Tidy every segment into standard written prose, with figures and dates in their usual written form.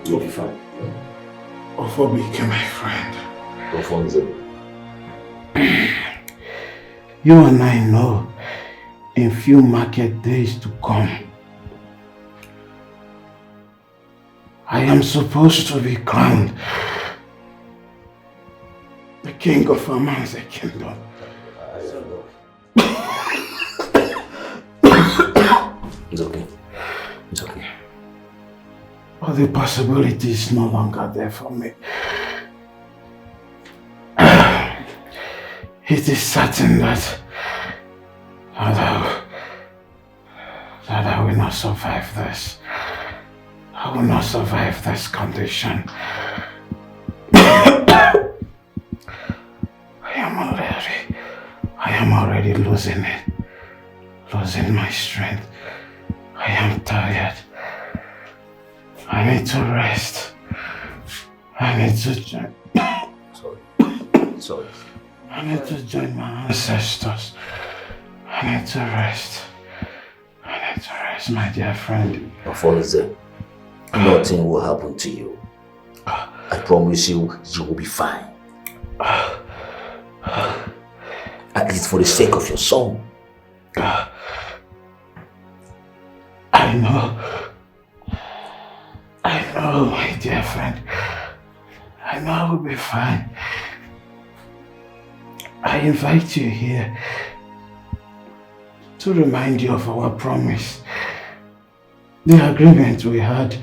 You'll be fine. Ofobike, my friend. Alfonso. You and I know in few market days to come, I am supposed to be crowned the king of Aman's kingdom. It's okay. It's okay. But the possibility is no longer there for me. It is certain that I will not survive this. I will not survive this condition. I am already losing it. Losing my strength. I am tired. I need to rest. I need to join. Sorry. I need to join my ancestors. I need to rest. I need to rest, my dear friend. Alfonso, nothing will happen to you. I promise you, you will be fine. At least for the sake of your son. I know, my dear friend. I know I will be fine. I invite you here to remind you of our promise. The agreement we had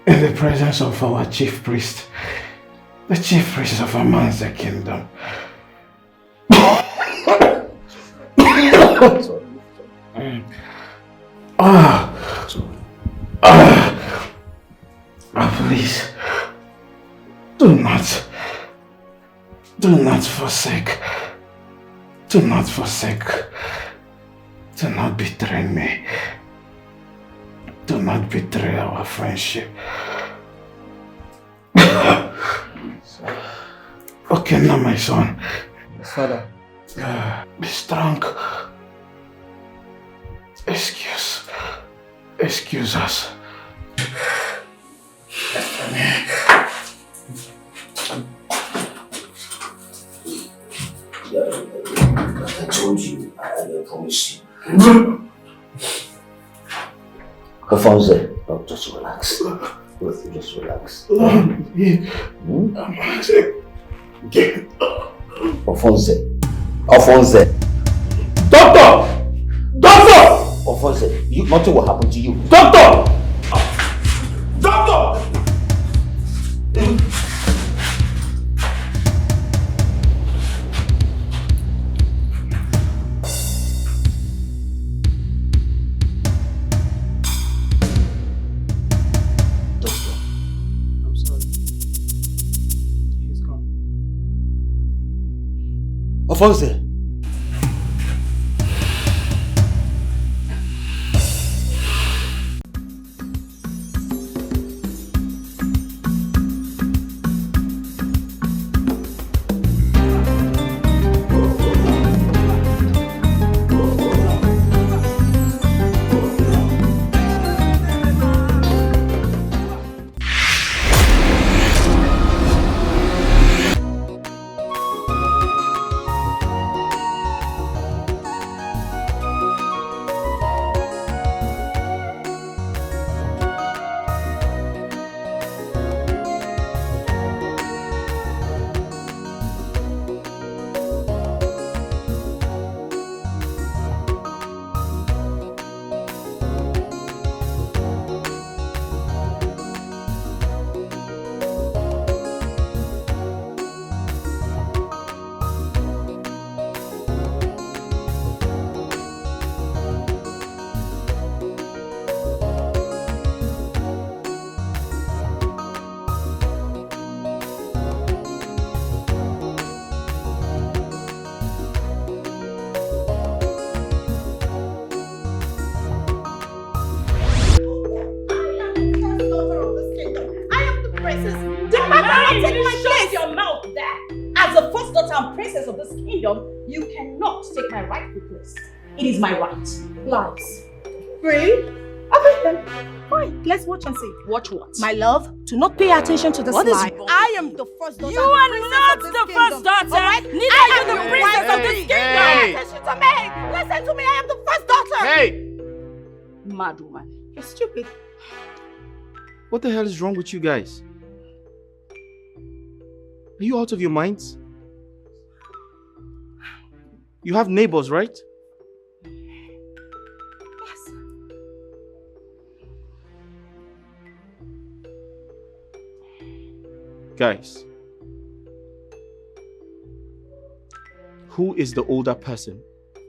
in the presence of our chief priest. The chief priest of Aman's kingdom. Please, do not forsake, do not betray me, do not betray our friendship. Okay, now my son. Father. Be strong. Excuse us. I told you, I promise you. Alfonso, just relax. Just relax. Alfonso. Doctor! Alfonso, nothing will happen to you. Doctor! Alfonso. You cannot take my rightful place. It is my right. Lies. Free? Okay, then. Fine, let's watch and see. Watch what? My love, do not pay attention to this What is lie. wrong I with am you? the first daughter. You and are princess not of this the kingdom. first daughter. Alright? Neither I are you am the your princess wife. of this kingdom. Pay attention to me. Listen to me. I am the first daughter. Hey! Mad woman. You're stupid. What the hell is wrong with you guys? Are you out of your minds? You have neighbors, right? Yes. Guys, who is the older person?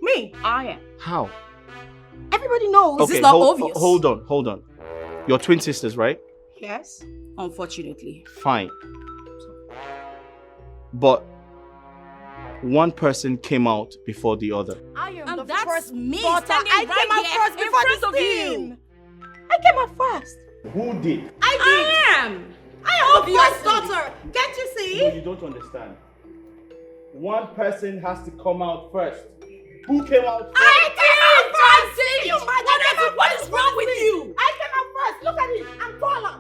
Me. I am. How? Everybody knows. Okay, This is not obvious. hold on. You're twin sisters, right? Yes. Unfortunately. Fine. But one person came out before the other. I am And the that's first me daughter. standing I right came out here first in before front this of you. team. I came out first. Who did? I am. am the first daughter. Can't you No, see? you don't understand. One person has to come out first. Who came out first? I came out first. You mad. what is wrong with you? I came out first. Look at it. I'm taller.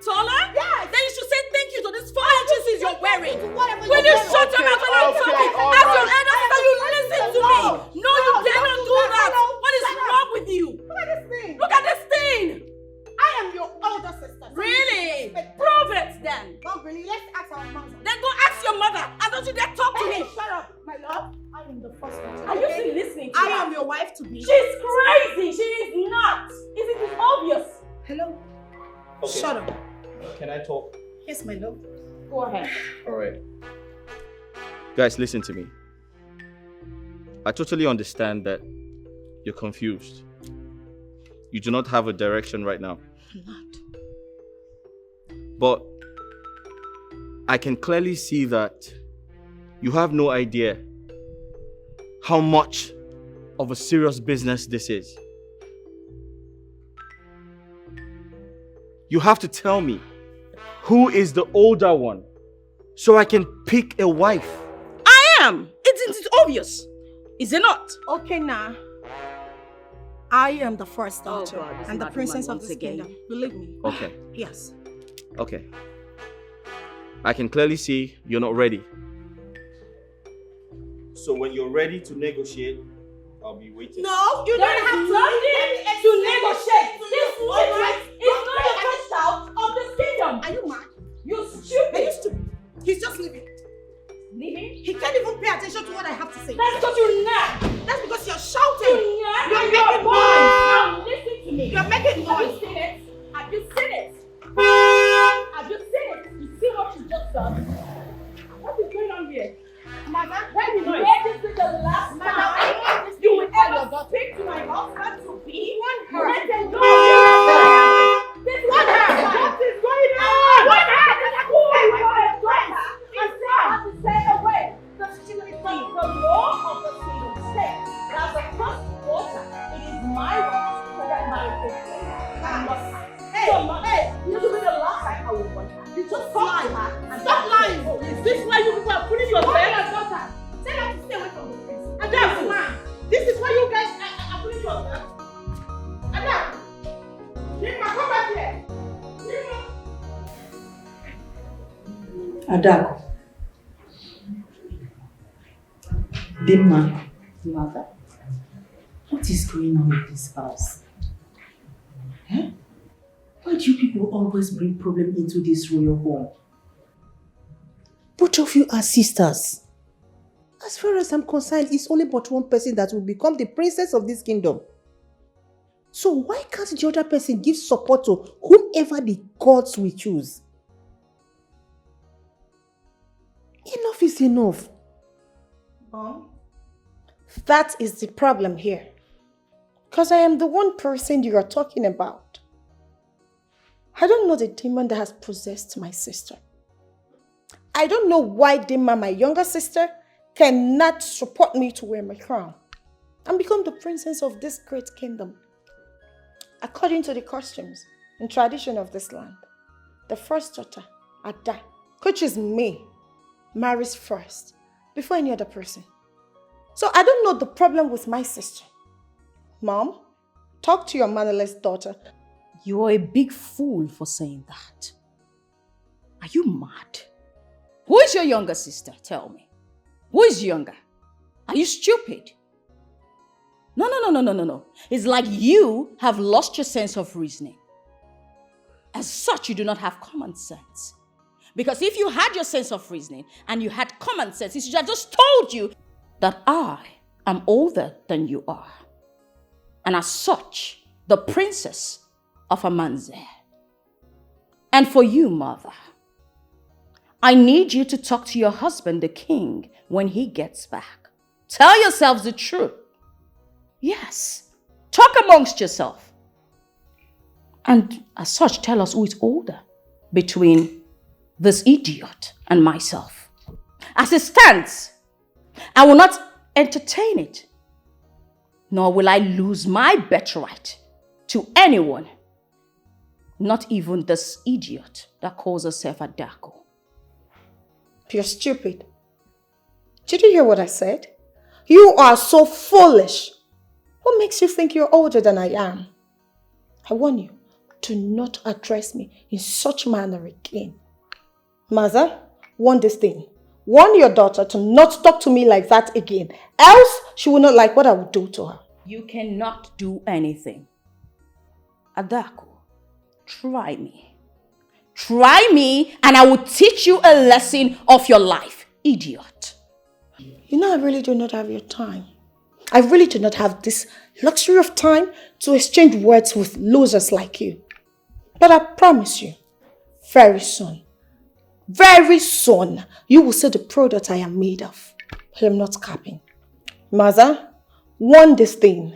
Taller? Yes. Then you should say thank you to this 4 inches you're wearing. Whatever Will you're you shut your mouth when I'm okay, talking? all As your right. elder sister, you listen to me. No, you dare not do that. What is Shut up. wrong with you? Look at this thing. Look at this thing. I am your older sister. Really? Prove it then. Not really. Let's ask our mother. Then go ask your mother. And don't you dare talk to Hey, me. shut up, my love. I am the first daughter. Are you still listening to I her? am your wife to be. She's crazy. She is not. Isn't it obvious? Hello. Okay. Shut up. Can I talk? Yes, my love. Go ahead. Alright. Guys, listen to me. I totally understand that you're confused. You do not have a direction right now. I'm not. But I can clearly see that you have no idea how much of a serious business this is. You have to tell me who is the older one so I can pick a wife. I am. It's obvious. Is it not? Okay, now. I am the first daughter God, this and the mad princess woman of this once again. kingdom. Believe me. Okay, Yes. okay. I can clearly see you're not ready. So when you're ready to negotiate, I'll be waiting. No, you There don't is have nothing to negotiate. This woman is not the first child of this kingdom. Are you mad? You Are stupid. you stupid? He's just leaving. Leaving? He can't even pay attention to what I have to say. That's because you're not. That's because you're shouting. You're You're making boy. noise. Now listen to me. You're making Have you noise. seen it? Have you seen it? Have you seen it? You see what you just done? What is going on here? Mother, When you noise. hear this is the last Mother, time I want you will to ever daughter. speak to my husband to be. Want her. Let them know. This is Want her. what is going on. Want her. Who you are a daughter and say how to stay away. The law of the kingdom says that as the first daughter, it is my right to get married to her. I must. Hey, So, Mother, hey. this will be the last time I will want her. You just talk to her and Stop lying. Is this why you people are putting yourself? Your daughter. Tell her to stay away from the prince. Adam, This is why you guys are putting yourself. Adam. Nima, come back here. Nima. Adako. Dimma. Mother. What is going on in this house? Eh? Why do you people always bring problem into this royal home? Both of you are sisters. As far as I'm concerned, it's only but one person that will become the princess of this kingdom. So why can't the other person give support to whomever the gods will choose? Enough is enough. Mom, that is the problem here. Because I am the one person you are talking about. I don't know the demon that has possessed my sister. I don't know why Dima, my younger sister, cannot support me to wear my crown and become the princess of this great kingdom. According to the customs and tradition of this land, the first daughter, Ada, which is me, marries first before any other person. So I don't know the problem with my sister. Mom, talk to your motherless daughter You are a big fool for saying that. Are you mad? Who is your younger sister? Tell me. Who is younger? Are you stupid? No. It's like you have lost your sense of reasoning. As such, you do not have common sense. Because if you had your sense of reasoning and you had common sense, it should have just told you that I am older than you are. And as such, the princess of Amanze. And for you, mother, I need you to talk to your husband, the king, when he gets back. Tell yourselves the truth. Yes, talk amongst yourself. And as such, tell us who is older between this idiot and myself. As it stands, I will not entertain it, nor will I lose my birthright to anyone, not even this idiot that calls herself a Dako. You're stupid. Did you hear what I said? You are so foolish. What makes you think you're older than I am? I warn you, do not address me in such manner again. Mother, warn this thing. Warn your daughter to not talk to me like that again. Else, she will not like what I will do to her. You cannot do anything. Adako, try me. Try me and I will teach you a lesson of your life, idiot. You know, I really do not have your time. I really do not have this luxury of time to exchange words with losers like you. But I promise you, very soon, you will see the product I am made of. I am not capping. Mother, warn this thing.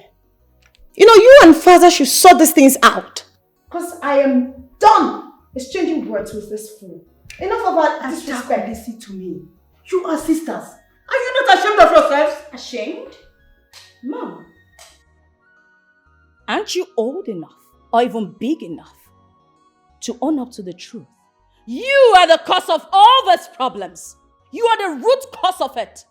You know, you and father should sort these things out. Because I am done exchanging words with this fool. Enough about disrespect. Listen to me. You are sisters. Are you not ashamed of yourselves? Ashamed? Mom, aren't you old enough or even big enough to own up to the truth? You are the cause of all these problems. You are the root cause of it.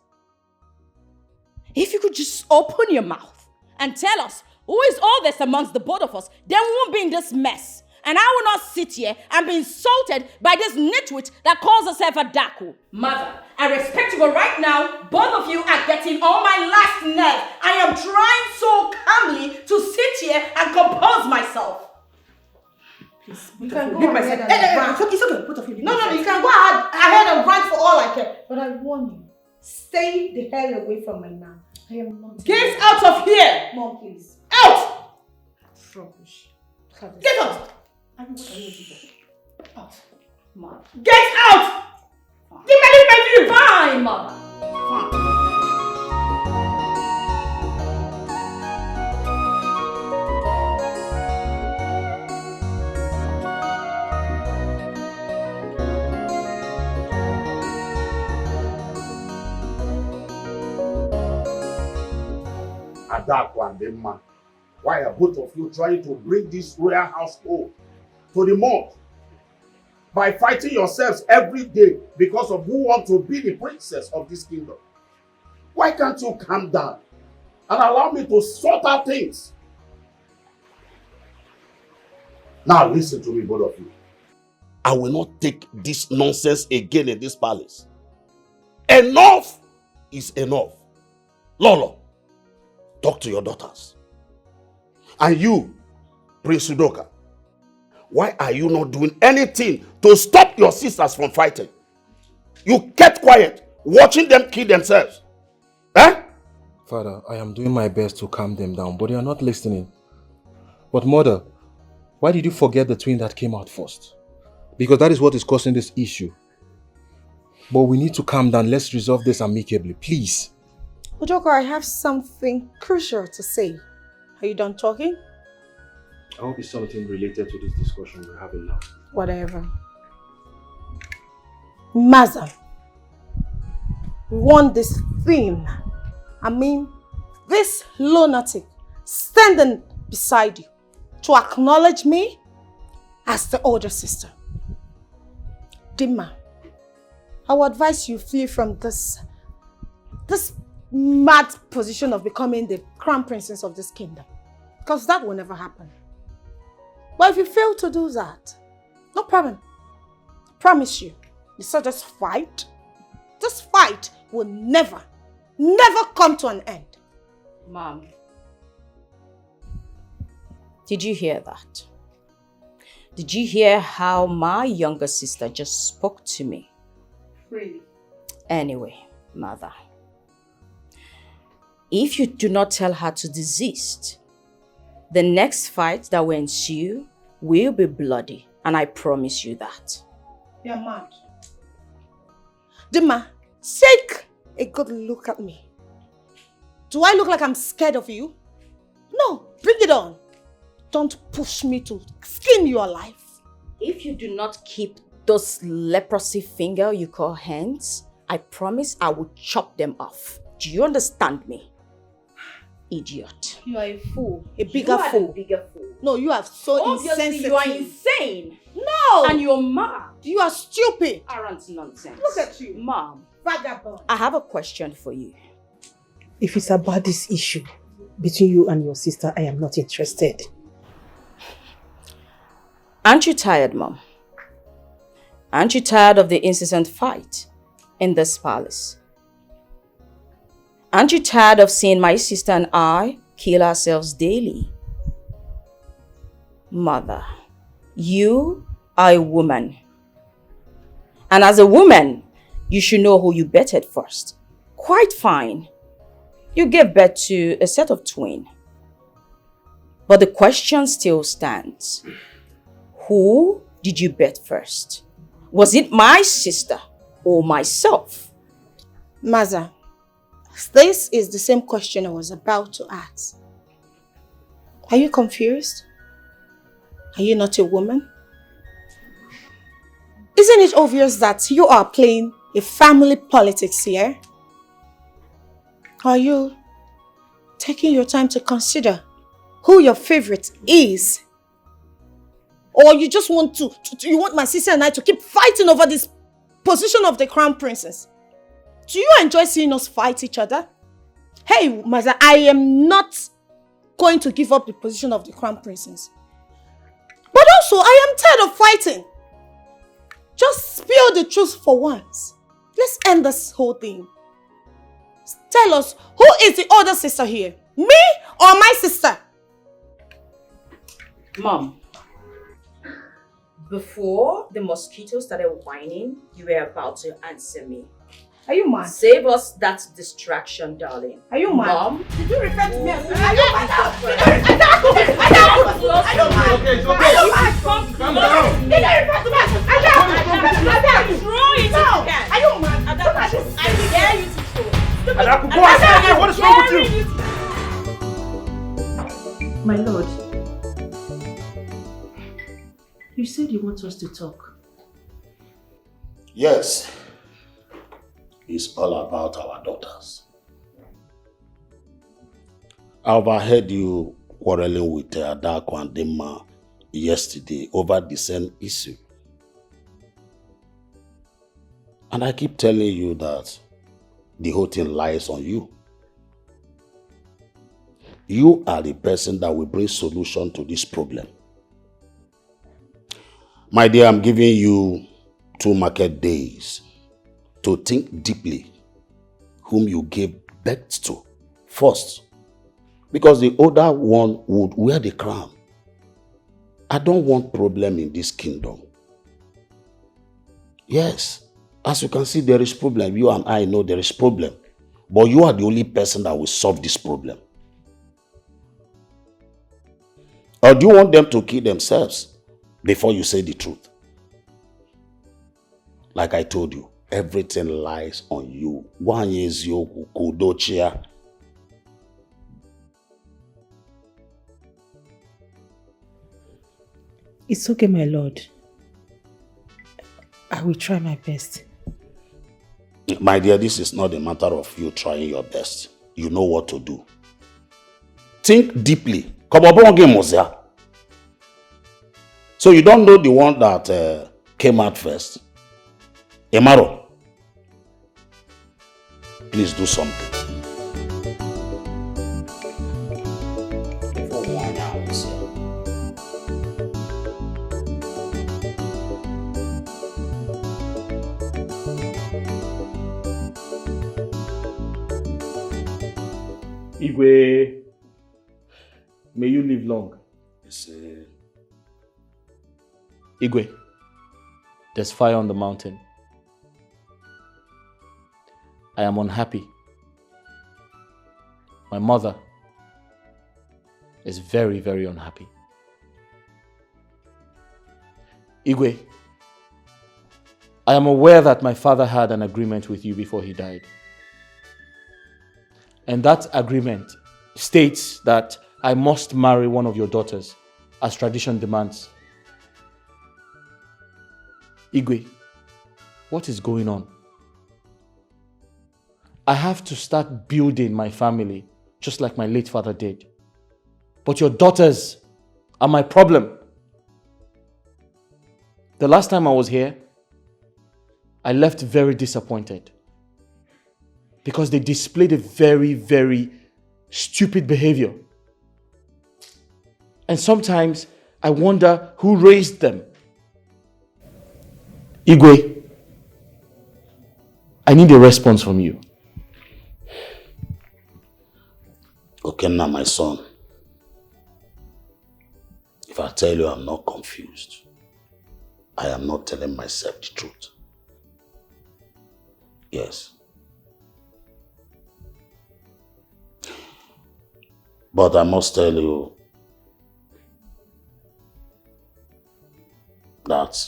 If you could just open your mouth and tell us who is all this amongst the both of us, then we won't be in this mess. And I will not sit here and be insulted by this nitwit that calls herself a Daku. Mother, I respect you, but right now, both of you are getting on my last nerve. I am trying so calmly to sit here and compose myself. Please, you can go ahead and rant. It's okay, both of you. No, you can go ahead and rant for all I care. But I warn you, stay the hell away from my man. I am not. Get out of here! Mom, please. Out! Rubbish. Get out! Out. Mom. Get out! Give me my view! Fine, mother. Fine. Adako and Emma, why are both of you trying to bring this royal household to the mud by fighting yourselves every day because of who wants to be the princess of this kingdom? Why can't you calm down and allow me to sort out things? Now listen to me, both of you. I will not take this nonsense again in this palace. Enough is enough. Lolo, talk to your daughters. And you, Prince Udoka, why are you not doing anything to stop your sisters from fighting? You kept quiet, watching them kill themselves. Eh? Father, I am doing my best to calm them down, but they are not listening. But mother, why did you forget the twin that came out first? Because that is what is causing this issue. But we need to calm down. Let's resolve this amicably, please. Udoka, I have something crucial to say. Are you done talking? I hope it's something related to this discussion we're having now. Whatever. Maza, we want this thing. I mean, this lunatic standing beside you to acknowledge me as the older sister. Dima, I would advise you flee from this mad position of becoming the crown princess of this kingdom. Because that will never happen. But if you fail to do that, no problem. Promise you, this fight will never come to an end. Mom, did you hear that? Did you hear how my younger sister just spoke to me? Really? Anyway, mother, if you do not tell her to desist, the next fight that will ensue will be bloody, and I promise you that. You're mad. Dima, take a good look at me. Do I look like I'm scared of you? No, bring it on. Don't push me to skin your life. If you do not keep those leprosy finger you call hands, I promise I will chop them off. Do you understand me? Idiot. You are a fool. A bigger fool. No, you are so Obviously, insensitive. you are insane. No! And you're mad. You are stupid. Arrant nonsense. Look at you. Mom, Vagabond. I have a question for you. If it's about this issue between you and your sister, I am not interested. Aren't you tired, Mom? Aren't you tired of the incessant fight in this palace? Aren't you tired of seeing my sister and I kill ourselves daily? Mother, you are a woman. And as a woman, you should know who you betted first. Quite fine. You gave birth to a set of twins. But the question still stands. Who did you bet first? Was it my sister or myself? Maza, this is the same question I was about to ask. Are you confused? Are you not a woman? Isn't it obvious that you are playing a family politics here? Are you taking your time to consider who your favorite is? Or you just want you want my sister and I to keep fighting over this position of the crown princess? Do you enjoy seeing us fight each other? Hey, Maza, I am not going to give up the position of the crown princess. But also, I am tired of fighting. Just spill the truth for once. Let's end this whole thing. Tell us, who is the older sister here? Me or my sister? Mom, before the mosquitoes started whining, you were about to answer me. Are you mad? Save us that distraction, darling. Are you mad? Mom? Did you refer to me as... Are you mad? Okay, it's okay. Are you mad? Calm down. Did you refer to me as... Throw it if you can. Are you mad? I dare you to throw. What is wrong with you? My lord, you said you want us to talk. Yes. It's all about our daughters. I overheard you quarreling with Adako and Dema yesterday over the same issue. And I keep telling you that the whole thing lies on you. You are the person that will bring solution to this problem. My dear, I'm giving you 2 market days to think deeply whom you gave birth to first. Because the older one would wear the crown. I don't want problem in this kingdom. Yes, as you can see, there is problem. You and I know there is problem. But you are the only person that will solve this problem. Or do you want them to kill themselves before you say the truth? Like I told you, everything lies on you. One is your kudochia. It's okay, my lord. I will try my best. My dear, this is not a matter of you trying your best. You know what to do. Think deeply. So you don't know the one that came out first? Emaro, please do something. For 1 hour, sir. Igwe, may you live long. Yes, Igwe, there's fire on the mountain. I am unhappy. My mother is very, very unhappy. Igwe, I am aware that my father had an agreement with you before he died. And that agreement states that I must marry one of your daughters, as tradition demands. Igwe, what is going on? I have to start building my family, just like my late father did. But your daughters are my problem. The last time I was here, I left very disappointed because they displayed a very, very stupid behavior. And sometimes I wonder who raised them. Igwe, I need a response from you. Okay, now my son. If I tell you I'm not confused, I am not telling myself the truth. Yes. But I must tell you that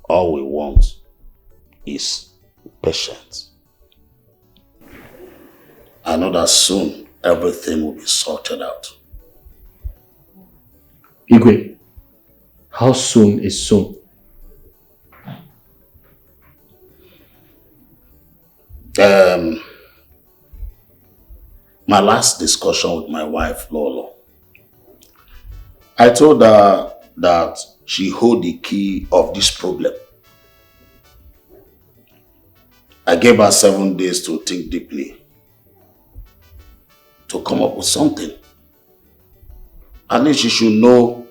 all we want is patience. I know that soon everything will be sorted out. Igwe, how soon is soon? My last discussion with my wife, Lolo, I told her that she hold the key of this problem. I gave her 7 days to think deeply, to come up with something. At least she should know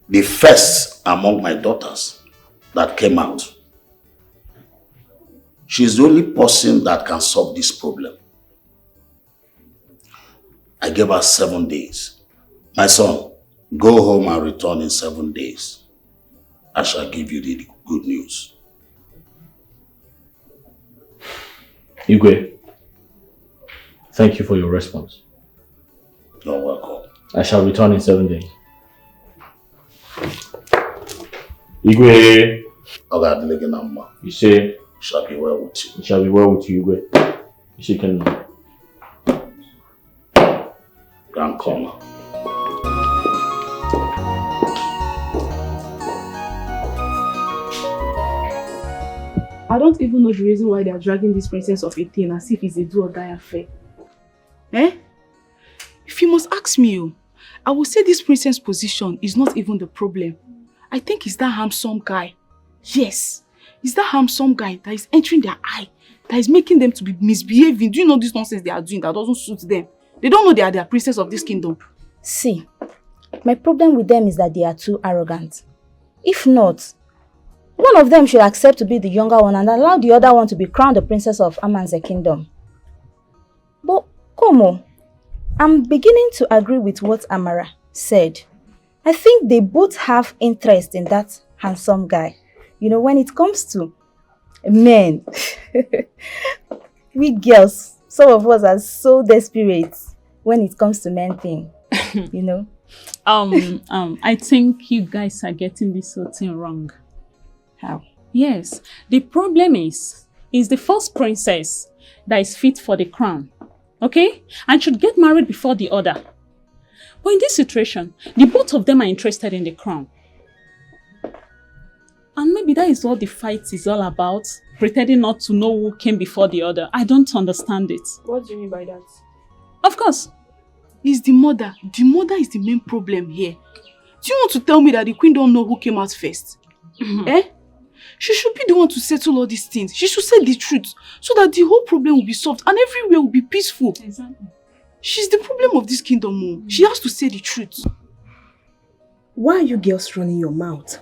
the first among my daughters that came out. She's the only person that can solve this problem. I gave her 7 days. My son, go home and return in 7 days. I shall give you the good news. Igwe, thank you for your response. You're welcome. I shall return in 7 days. Igwe, you say, shall be well with you. It shall be well with you, Igwe. You can Grand corner. I don't even know the reason why they are dragging this princess of 18 as if it's a do or die affair. Eh? If you must ask me, I will say this princess position is not even the problem. I think it's that handsome guy. Yes, it's that handsome guy that is entering their eye, that is making them to be misbehaving. Do you know this nonsense they are doing that doesn't suit them? They don't know they are the princess of this kingdom. See, my problem with them is that they are too arrogant. If not, one of them should accept to be the younger one and allow the other one to be crowned the princess of Amanze kingdom. But, Komo, I'm beginning to agree with what Amara said. I think they both have interest in that handsome guy. You know, when it comes to men, we girls, some of us are so desperate when it comes to men thing, you know. I think you guys are getting this whole thing wrong. How? Yes, the problem is the first princess that is fit for the crown, okay? And should get married before the other. But in this situation, the both of them are interested in the crown. And maybe that is what the fight is all about, pretending not to know who came before the other. I don't understand it. What do you mean by that? Of course. It's the mother. The mother is the main problem here. Do you want to tell me that the queen don't know who came out first? Eh? She should be the one to settle all these things. She should say the truth so that the whole problem will be solved and everywhere will be peaceful. Exactly. She's the problem of this kingdom. She has to say the truth. Why are you girls running your mouth?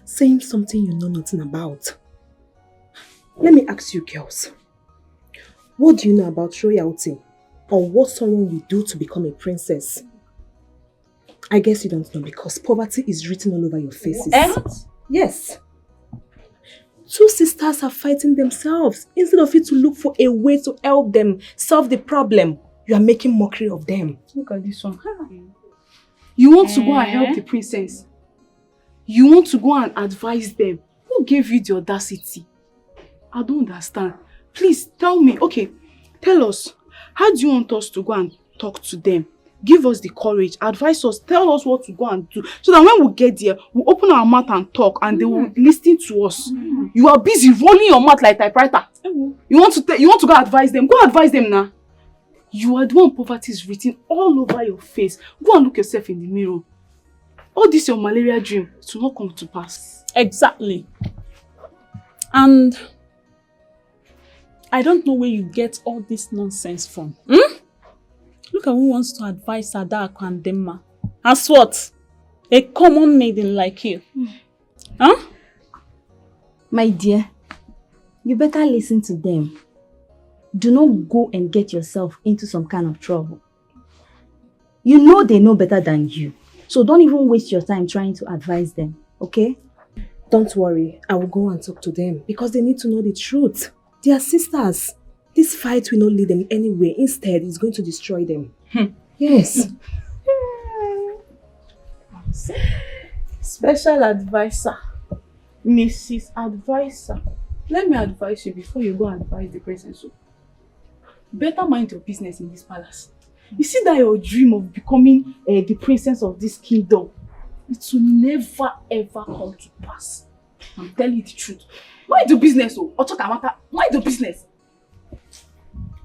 Saying something you know nothing about. Let me ask you girls. What do you know about royalty? Or what someone will do to become a princess? I guess you don't know because poverty is written all over your faces. What? Yes. Two sisters are fighting themselves. Instead of you to look for a way to help them solve the problem, you are making mockery of them. Look at this one. You want to go and help the princess. You want to go and advise them. Who gave you the audacity? I don't understand. Please tell me. Okay, tell us. How do you want us to go and talk to them? Give us the courage. Advise us. Tell us what to go and do. So that when we get there, we'll open our mouth and talk and they will listen to us. You are busy rolling your mouth like typewriter. You want to go advise them. Go advise them now. You are the one poverty is written all over your face. Go and look yourself in the mirror. All this your malaria dream to not come to pass. Exactly. And I don't know where you get all this nonsense from. Look at who wants to advise Adako and Demma. As what? A common maiden like you. Huh? My dear, you better listen to them. Do not go and get yourself into some kind of trouble. You know they know better than you. So don't even waste your time trying to advise them, okay? Don't worry, I will go and talk to them because they need to know the truth. They are sisters. This fight will not lead them anywhere. Instead, it's going to destroy them. Yes. Special advisor. Mrs. Advisor. Let me advise you before you go and advise the princess. Better mind your business in this palace. You see that your dream of becoming the princess of this kingdom, it will never ever come to pass. I'm telling you the truth. Mind your business, mind your business.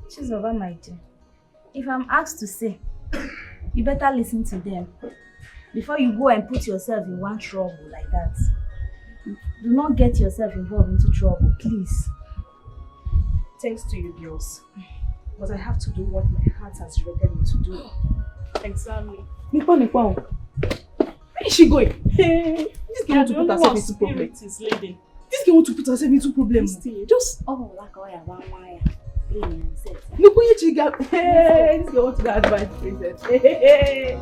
She's over, my dear. If I'm asked to say, you better listen to them before you go and put yourself in one trouble like that. Do not get yourself involved into trouble, please. Thanks to you, girls. But I have to do what my heart has directed me to do. Exactly. Nipa. Where is she going? Hey, this girl want to put herself into problem. This girl want to put herself into problem. Just look where you got. Hey, this girl want to go advise the princess. Hey.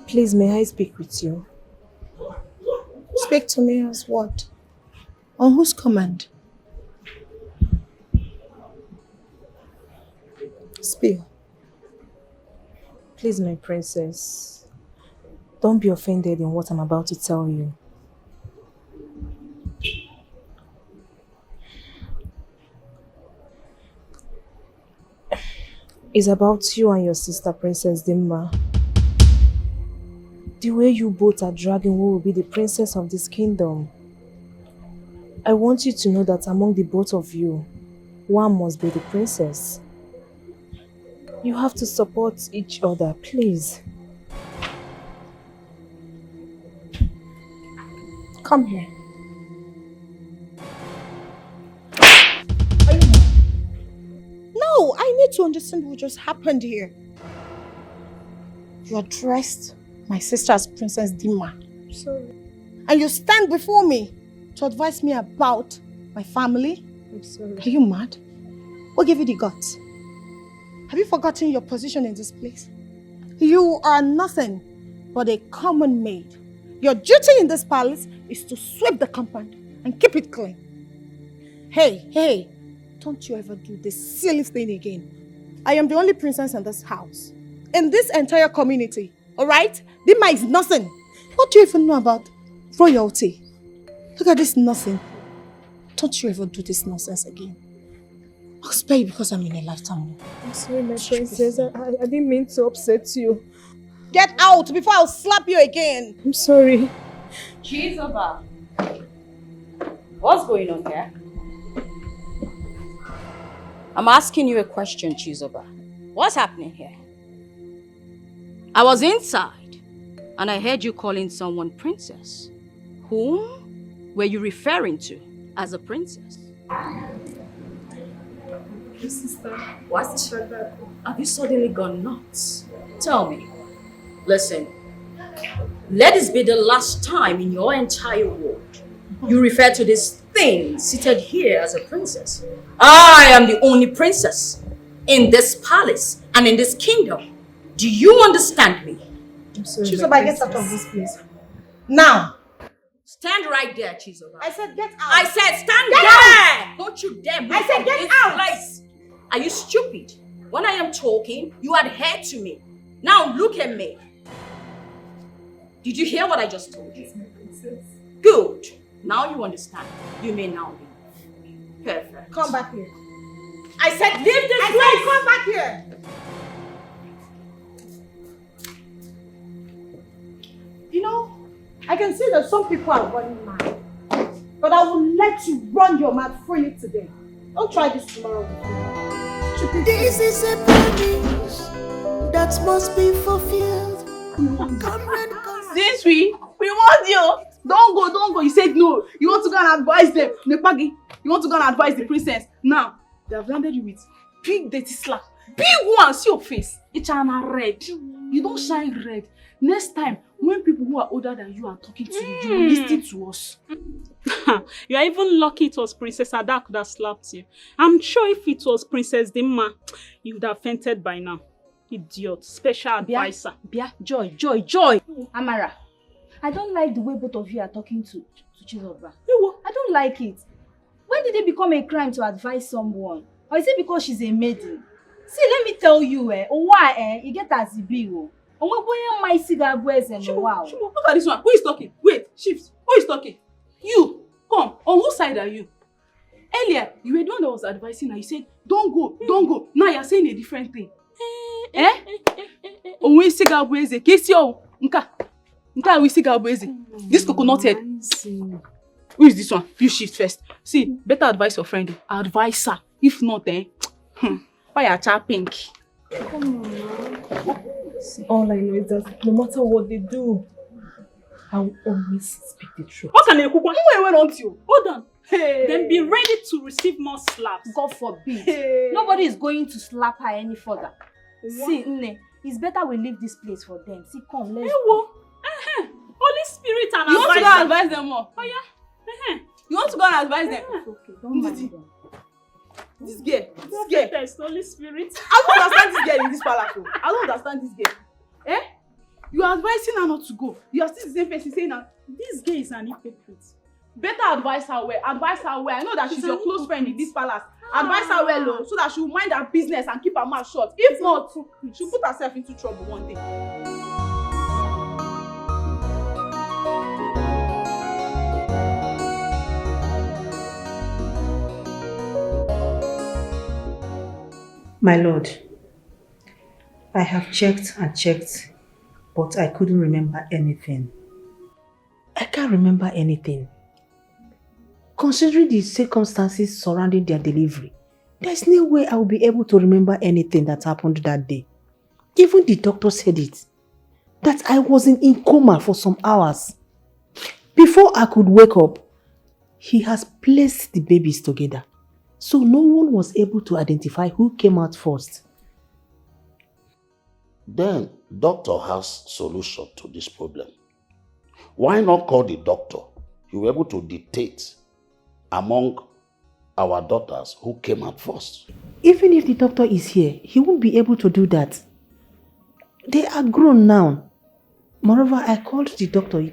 Please, may I speak with you? Speak to me as what? On whose command? Speak. Please, my princess, don't be offended in what I'm about to tell you. It's about you and your sister, Princess Dimma. The way you both are dragging who will be the princess of this kingdom. I want you to know that among the both of you, one must be the princess. You have to support each other, please. Come here. No, I need to understand what just happened here. You are dressed my sister as Princess Dimma. Sorry. And you stand before me to advise me about my family? I'm sorry. Are you mad? What gave you the guts? Have you forgotten your position in this place? You are nothing but a common maid. Your duty in this palace is to sweep the compound and keep it clean. Hey, don't you ever do this silly thing again. I am the only princess in this house. In this entire community. Alright? Dimma is nothing. What do you even know about royalty? Look at this nothing. Don't you ever do this nonsense again. I'll spare you because I'm in a lifetime. I'm sorry, my princess. I didn't mean to upset you. Get out before I'll slap you again. I'm sorry. Chizoba. What's going on here? I'm asking you a question, Chizoba. What's happening here? I was inside And I heard you calling someone princess. Whom were you referring to as a princess? Sister, What? Have you suddenly gone nuts? Tell me. Listen, let this be the last time in your entire world you refer to this thing seated here as a princess. I am the only princess in this palace and in this kingdom. Do you understand me? Chizoba, get out of this place. Now! Stand right there, Chizoba. I said get out. I said stand Get there! Don't you dare move I said from get this out! place. Are you stupid? When I am talking, you adhere to me. Now look at me. Did you hear what I just told you? Good. Now you understand. You may now leave. Perfect. Come back here. I said leave this place! I said come back here! You know, I can see that some people are running mad. But I will let you run your mouth freely today. Don't try this tomorrow with me. This is a promise that must be fulfilled. Since we want you. Don't go. You said no. You want to go and advise them. Nepagi, you want to go and advise the princess. Now, they have landed you with big dirty slap. Big one, see your face. It's red. You don't shine red. Next time, when people who are older than you are talking to you, you will listen to us. You are even lucky it was Princess Ada that slapped you. I'm sure if it was Princess Dimma, you would have fainted by now. Idiot. Special advisor. Bia, joy. Amara, I don't like the way both of you are talking to Chizoba. I don't like it. When did it become a crime to advise someone? Or is it because she's a maiden? See, let me tell you, why you get as a bill. Look at this one. Who is talking? Wait, shift. Who is talking? You. Come. On whose side are you? Earlier, you were the one that was advising her. You said, don't go. Now you're saying a different thing. This coconut head. Who is this one? You shift first. See, better advise your friend. Advise her. If not, why are you pink? Come on now. All I know is that no matter what they do, I will always speak the truth. What can you cook? Hold on. Then be ready to receive more slaps. God forbid. Nobody is going to slap her any further. See, Nne, it's better we leave this place for them. See, come, let's go. Holy Spirit and you want to go and advise them more? Oh yeah. You want to go and advise them? It's okay, don't mind them. This girl. There's Holy Spirit. I don't understand this girl in this palace. I don't understand this girl. You are advising her not to go. You are still the same person saying that this girl is an hypocrite. Better advise her well. I know that she's your close friend in this palace. Advise her well, so that she will mind her business and keep her mouth shut. If not, she'll put herself into trouble one day. My lord, I have checked and checked, but I couldn't remember anything. I can't remember anything. Considering the circumstances surrounding their delivery, there's no way I will be able to remember anything that happened that day. Even the doctor said it, that I was in coma for some hours. Before I could wake up, he has placed the babies together. So no one was able to identify who came out first. Then doctor has solution to this problem. Why not call the doctor? He will be able to dictate among our daughters who came out first. Even if the doctor is here, he won't be able to do that. They are grown now. Moreover, I called the doctor a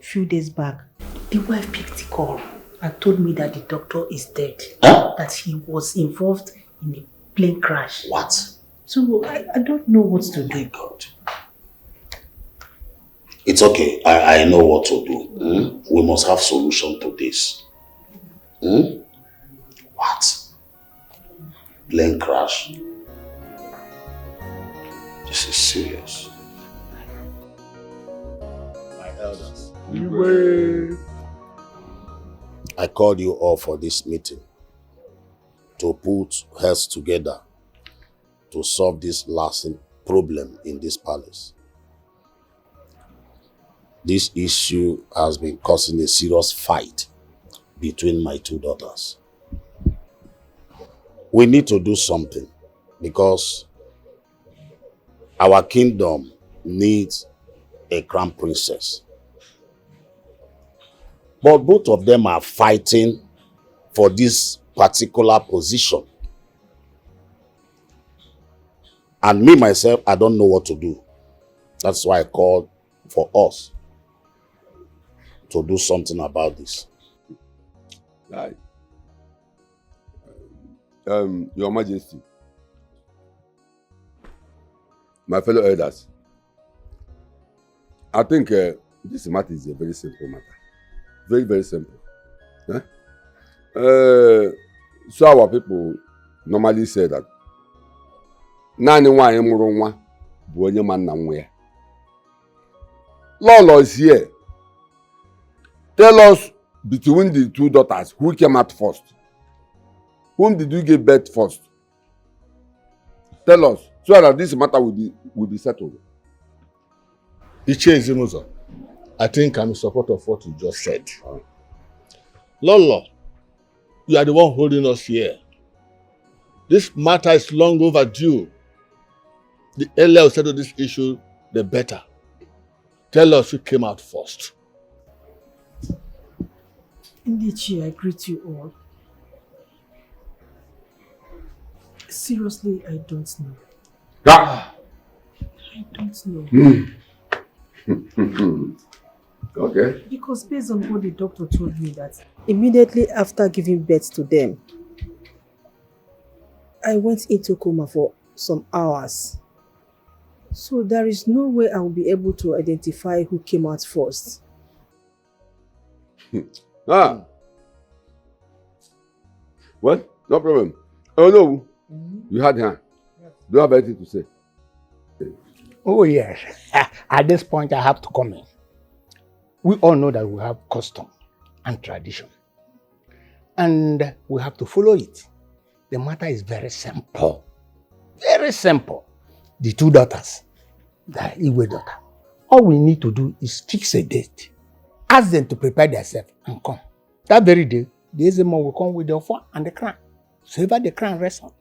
few days back. The wife picked the call and told me that the doctor is dead. Huh? That he was involved in a plane crash. What? So I don't know what to do. My God. It's okay. I know what to do. We must have solution to this. What? Plane crash. This is serious. My elders. I called you all for this meeting to put heads together to solve this lasting problem in this palace. this issue has been causing a serious fight between my two daughters. We need to do something because our kingdom needs a crown princess. But both of them are fighting for this particular position. And me, myself, I don't know what to do. That's why I called for us to do something about this. Right. Your Majesty, my fellow elders, I think this matter is a very simple matter. Very, very simple. So our people normally say that Nani nwaanyị mụrụ nwa bụ onye ma nna nwa ya. Lolo is here. Tell us between the two daughters who came out first. Whom did you give birth first? Tell us so that this matter will be settled. Ichie, I think I'm in support of what you just said. Lolo, you are the one holding us here. This matter is long overdue. The earlier we settle this issue, the better. Tell us who came out first. Ndichi, I greet you all. Seriously, I don't know. Ah. I don't know. Okay. Because based on what the doctor told me that immediately after giving birth to them, I went into coma for some hours. So there is no way I will be able to identify who came out first. Well, no problem. Oh no, you had her. Do you have anything to say? Oh yes. At this point I have to comment. We all know that we have custom and tradition. And we have to follow it. The matter is very simple. Very simple. The two daughters, the Igwe daughter. All we need to do is fix a date. Ask them to prepare themselves and come. That very day, the Ezemo will come with the offer and the crown. So ever the crown rests on,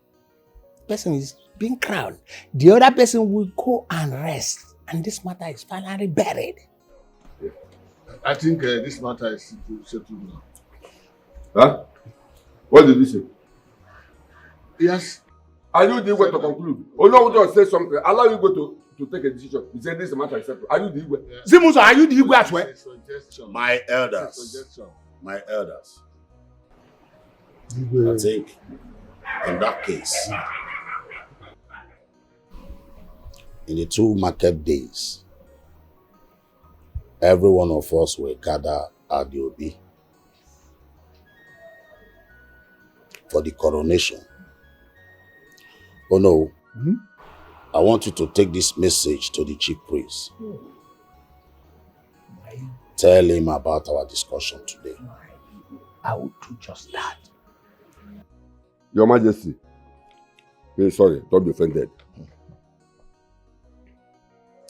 the person is being crowned. The other person will go and rest. And this matter is finally buried. I think this matter is settled now. Huh? What did you say? Yes. Are you the way to conclude? Oh no, we just say something. Allow you go to take a decision. You say this matter is settled. Are you the way? Zimuzo, are you the way as well? My elders. My elders. I think in that case, in the 2 market days, every one of us will gather at the Obi for the coronation. Oh no, I want you to take this message to the chief priest. Tell him about our discussion today. I will do just that. Your Majesty, sorry, don't be offended.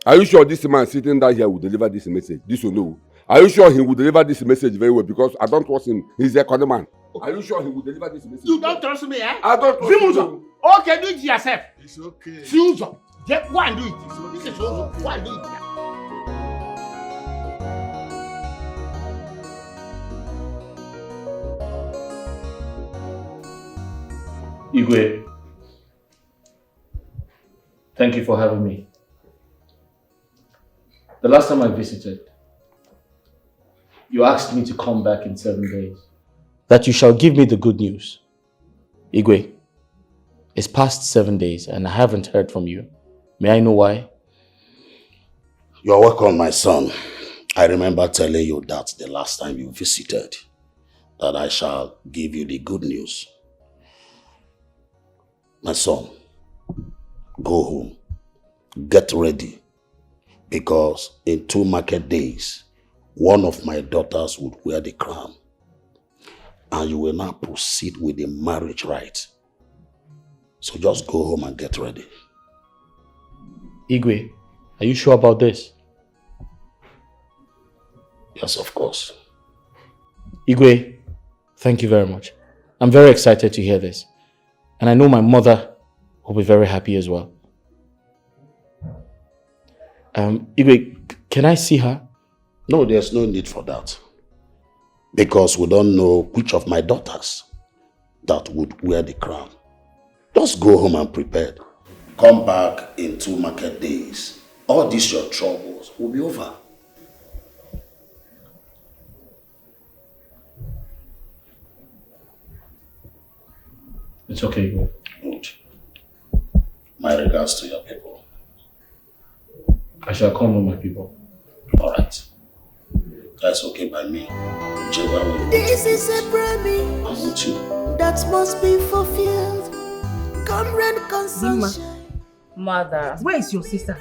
Are you sure this man sitting down here will deliver this message? This will know. Are you sure he will deliver this message very well? Because I don't trust him. He's a con man. Are you sure he will deliver this message? You don't trust me, eh? I don't trust you. Okay, do it yourself. It's okay. Susan, just go and do it. This is Susan. Go and do it. Igwe, thank you for having me. The last time I visited, you asked me to come back in 7 days. That you shall give me the good news. Igwe, it's past 7 days and I haven't heard from you. May I know why? You're welcome, my son. I remember telling you that the last time you visited, that I shall give you the good news. My son, go home, get ready, because in 2 market days, one of my daughters would wear the crown, and you will now proceed with the marriage rite. So just go home and get ready. Igwe, are you sure about this? Yes, of course. Igwe, thank you very much. I'm very excited to hear this. And I know my mother will be very happy as well. Igwe, can I see her? No, there's no need for that. Because we don't know which of my daughters that would wear the crown. Just go home and prepare. Come back in 2 market days. All these your troubles will be over. It's okay, Igwe. Good. My regards to your people. I shall come with my people. Alright. That's okay by me. Whichever way. This is a promise I want you. that must be fulfilled. Comrade consumption. Mother. Where is your sister?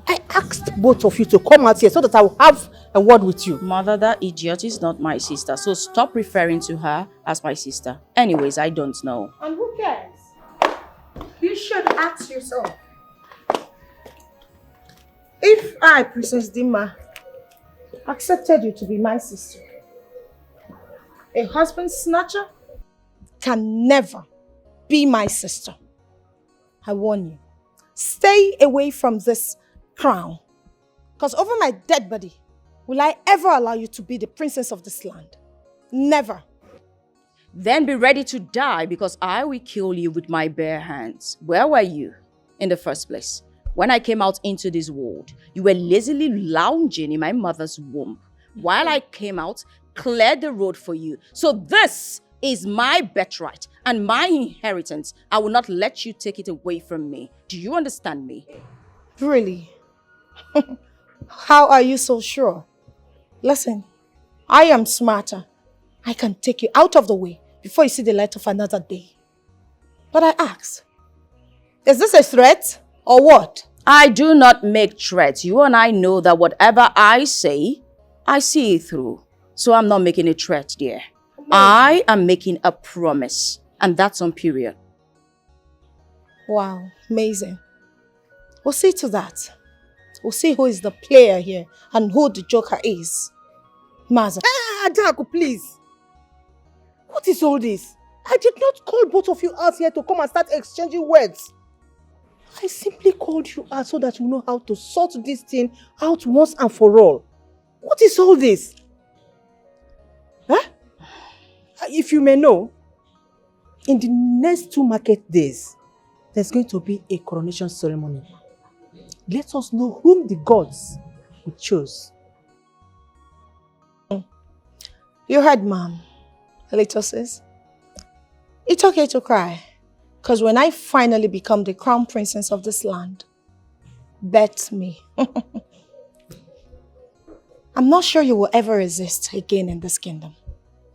I asked both of you to come out here so that I will have a word with you. Mother, that idiot is not my sister, so stop referring to her as my sister. Anyways, I don't know. And who cares? You should ask yourself. If I, Princess Dima, accepted you to be my sister, a husband snatcher can never be my sister. I warn you, stay away from this crown. Because over my dead body, will I ever allow you to be the princess of this land? Never. Then be ready to die because I will kill you with my bare hands. Where were you in the first place? When I came out into this world, you were lazily lounging in my mother's womb. While I came out, cleared the road for you. So this is my birthright and my inheritance. I will not let you take it away from me. Do you understand me? Really? How are you so sure? Listen, I am smarter. I can take you out of the way before you see the light of another day. But I ask, is this a threat or what? I do not make threats. You and I know that whatever I say, I see it through. So I'm not making a threat, dear. I am making a promise. And that's on period. Wow, amazing. We'll see to that. We'll see who is the player here and who the joker is. Maza. Adaku, please. What is all this? I did not call both of you out here to come and start exchanging words. I simply called you out so that you know how to sort this thing out once and for all. What is all this? Huh? If you may know, in the next 2 market days, there's going to be a coronation ceremony. Let us know whom the gods will choose. You heard, Mom. Little sis. It's okay to cry. Because when I finally become the crown princess of this land, bet me. I'm not sure you will ever resist again in this kingdom.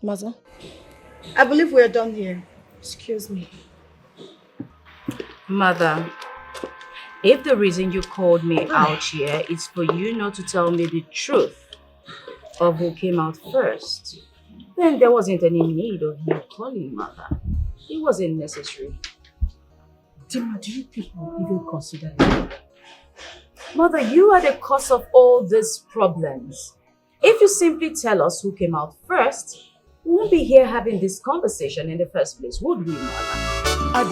Mother, I believe we're done here. Excuse me. Mother, if the reason you called me out here is for you not to tell me the truth of who came out first, then there wasn't any need of you calling Mother. It wasn't necessary. Dima, do you people even consider it? Mother, you are the cause of all these problems. If you simply tell us who came out first, we won't be here having this conversation in the first place, would we, Mother? I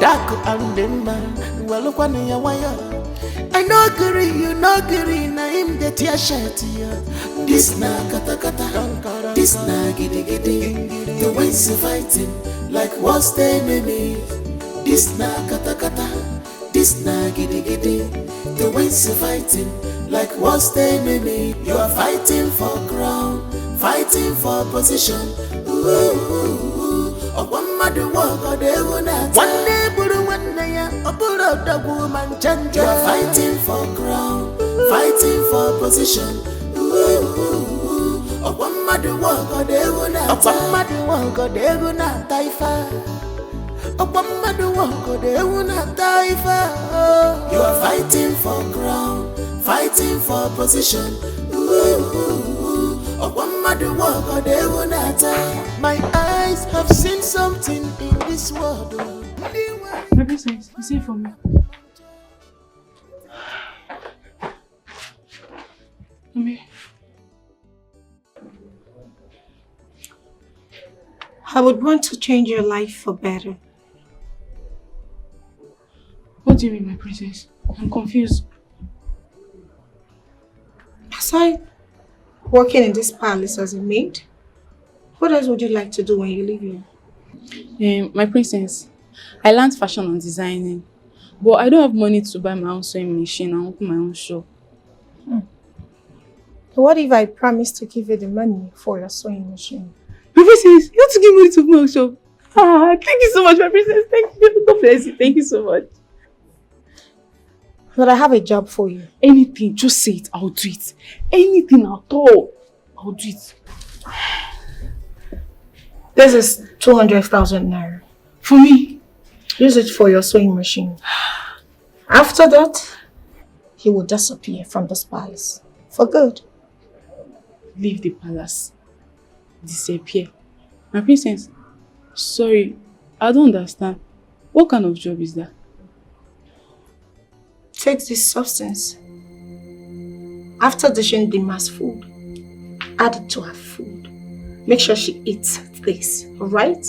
no agree, you no agree, na him the tear shirt here. This na kata kata, this na giddy giddy. The winds are fighting like what's the enemy? This na kata kata, this na giddy giddy. The winds are fighting like what's the enemy? You are fighting for crown, fighting for position. One mother walk or they will not. One day, one day, a pull out the woman. You are fighting for crown, fighting for position. One mother walk or they will not. One mother walk or they will not die far. One mother walk or they will not die far. You are fighting for crown, fighting for position. One mother walk or they will not die. My eyes have seen something in this world. My princess, you see for me. Mommy. I would want to change your life for better. What do you mean, my princess? I'm confused. Aside working in this palace as a maid, what else would you like to do when you leave here? My princess, I learned fashion and designing, but I don't have money to buy my own sewing machine and open my own shop. What if I promise to give you the money for your sewing machine? My princess, you have to give money to open my own shop. Thank you so much, my princess. Thank you. God bless you. Thank you so much. But I have a job for you. Anything, just say it, I'll do it. Anything at all, I'll do it. This is 200,000 naira. For me? Use it for your sewing machine. After that, you will disappear from this palace. For good. Leave the palace. Disappear. My princess, sorry, I don't understand. What kind of job is that? Take this substance. After dishing the mass food, add it to her food. Make sure she eats this, alright?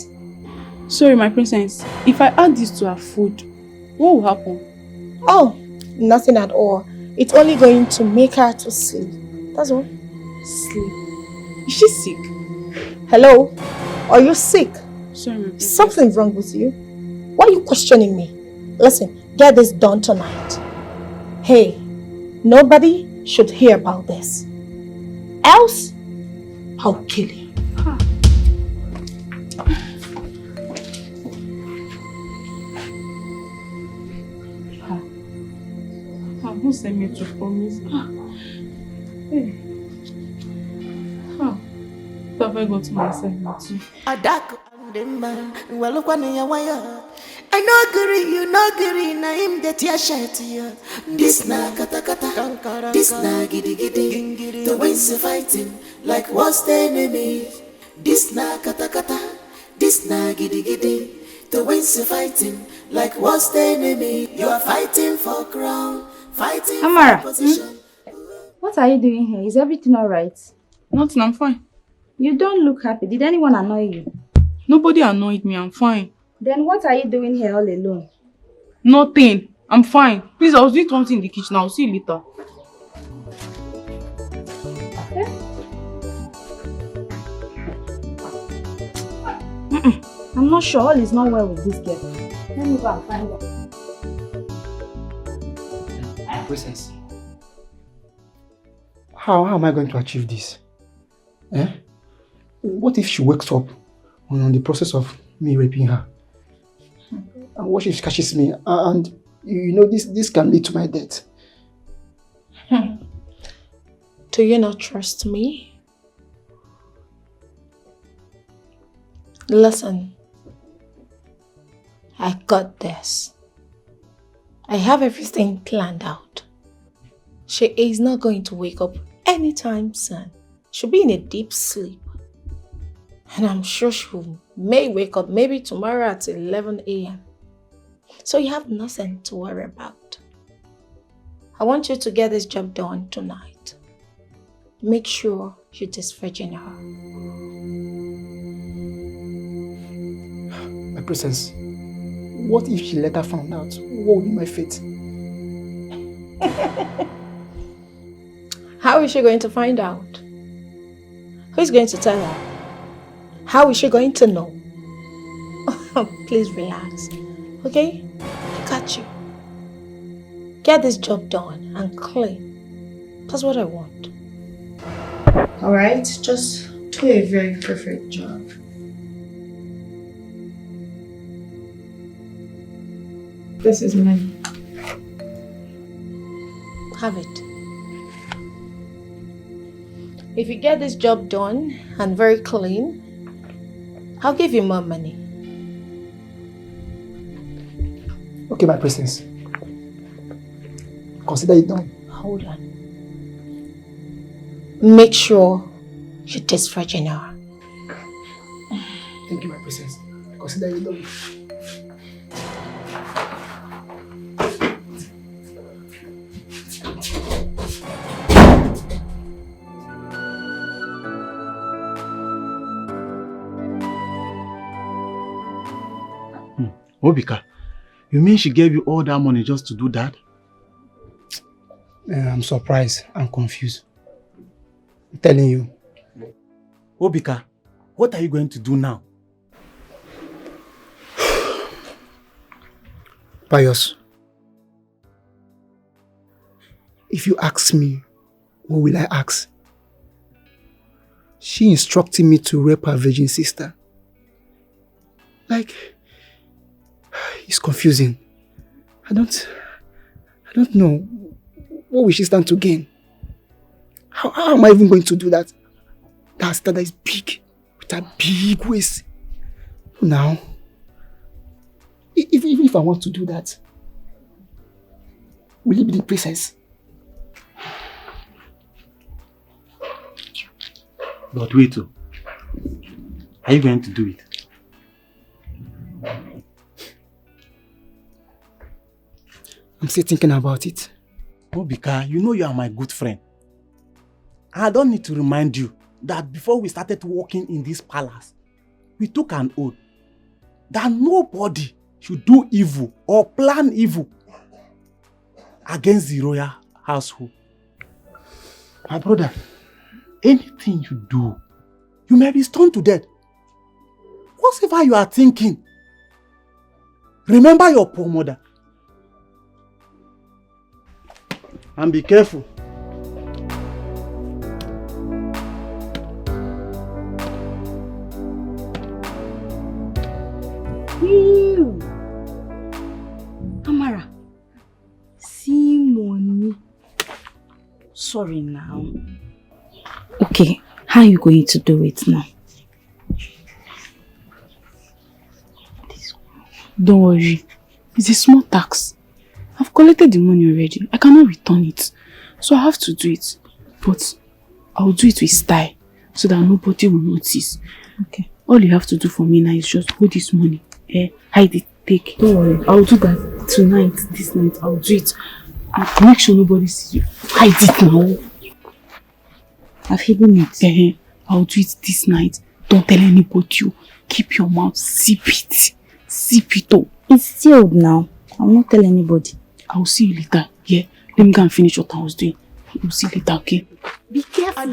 Sorry, my princess. If I add this to her food, what will happen? Oh, nothing at all. It's only going to make her to sleep. That's all. Sleep? Is she sick? Hello? Are you sick? Sorry, my princess. Something wrong with you? Why are you questioning me? Listen, get this done tonight. Hey, nobody should hear about this. Else, I'll kill you. Who sent me to promise? Hey. What have I got to myself too? I no agree, you no agree, na him get your shirt here. This na kata kata, this na giddy giddy. The winds are fighting like what's the enemy? This na kata kata, this na giddy giddy. The winds are fighting like what's the enemy? You are fighting for crown, fighting Amara, for position. What are you doing here? Is everything alright? Nothing, I'm fine. You don't look happy. Did anyone annoy you? Nobody annoyed me, I'm fine. Then what are you doing here all alone? Nothing, I'm fine. Please, I was doing something in the kitchen. I'll see you later. I'm not sure all is not well with this girl. Let me go and find her. Princess. How am I going to achieve this? What if she wakes up on the process of me raping her? And what if she catches me? And you know this can lead to my death. Do you not trust me? Listen, I got this. I have everything planned out. She is not going to wake up anytime soon. She'll be in a deep sleep. And I'm sure she may wake up maybe tomorrow at 11 a.m. So you have nothing to worry about. I want you to get this job done tonight. Make sure you disvirgin her. My princess, what if she later found out? What would be my fate? How is she going to find out? Who's going to tell her? How is she going to know? Please relax, okay? I got you. Get this job done and clean. That's what I want. Alright, just do a very perfect job. This is money. Have it. If you get this job done and very clean, I'll give you more money. Okay, my princess. Consider it done. Hold on. Make sure you disvirgin her. Thank you, my princess. Consider it done. Obika, you mean she gave you all that money just to do that? I'm surprised and confused. I'm telling you. Obika, what are you going to do now? Pius, if you ask me, what will I ask? She instructed me to rape her virgin sister. Like, it's confusing. I don't know. What will she stand to gain? How am I even going to do that? That sister is big, with a big waist. Now, if I want to do that, will it be the princess? But wait, are you going to do it? I'm still thinking about it. Obika, you know you are my good friend. I don't need to remind you that before we started working in this palace, we took an oath that nobody should do evil or plan evil against the royal household. My brother, anything you do, you may be stoned to death. Whatever you are thinking, remember your poor mother. And be careful. Amara, see money. Sorry now. Okay, how are you going to do it now? Don't worry. It's a small tax. I've collected the money already. I cannot return it. So I have to do it. But I'll do it with style so that nobody will notice. Okay. All you have to do for me now is just hold this money. Hide it. Take. Don't worry. I'll do that tonight. This night. I'll do it. I'll make sure nobody sees you. Hide it now. I've hidden it. I'll do it this night. Don't tell anybody. Keep your mouth. Sip it. Sip it all. It's sealed now. I'll not tell anybody. I'll see you later. Yeah. Let me go and finish what I was doing. We'll see you later, okay? Be careful. I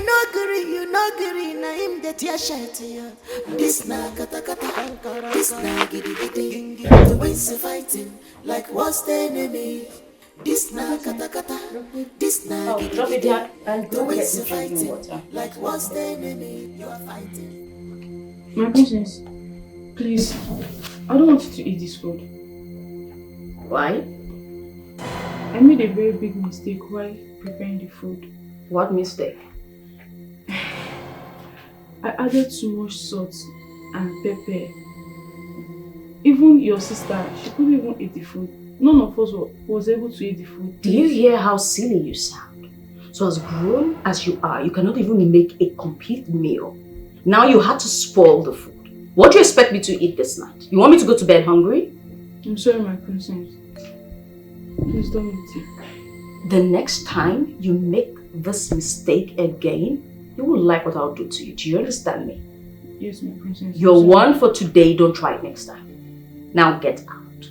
know agree, you know agree, na him get your shirt here. This na kata kata, this na giddy giddy. The ways of fighting, like what's the enemy? This na kata kata, this na giddy giddy. The ways of fighting, like what's the enemy? You are fighting. My princess, please, I don't want you to eat this food. Why? I made a very big mistake while preparing the food. What mistake? I added too much salt and pepper. Even your sister, she couldn't even eat the food. None of us was able to eat the food. Do you hear how silly you sound? So as grown as you are, you cannot even make a complete meal. Now you had to spoil the food. What do you expect me to eat this night? You want me to go to bed hungry? I'm sorry, my princess. Please don't eat it. The next time you make this mistake again, you will like what I'll do to you. Do you understand me? Yes, my princess. You're one for today. Don't try it next time. Now get out.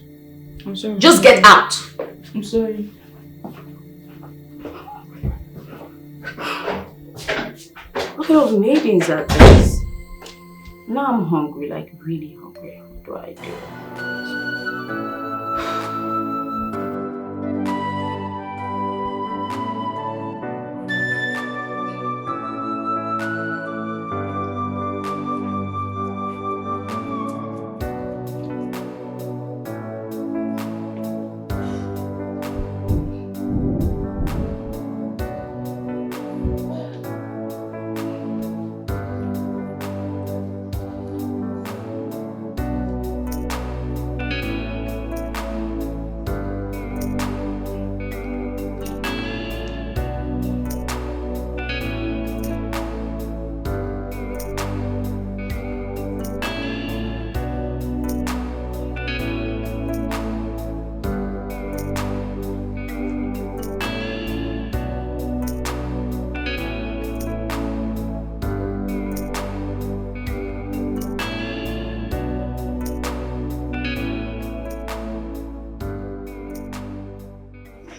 I'm sorry. Just get out. I'm sorry. What kind of meetings are these? Now I'm hungry, like really hungry. What do I do?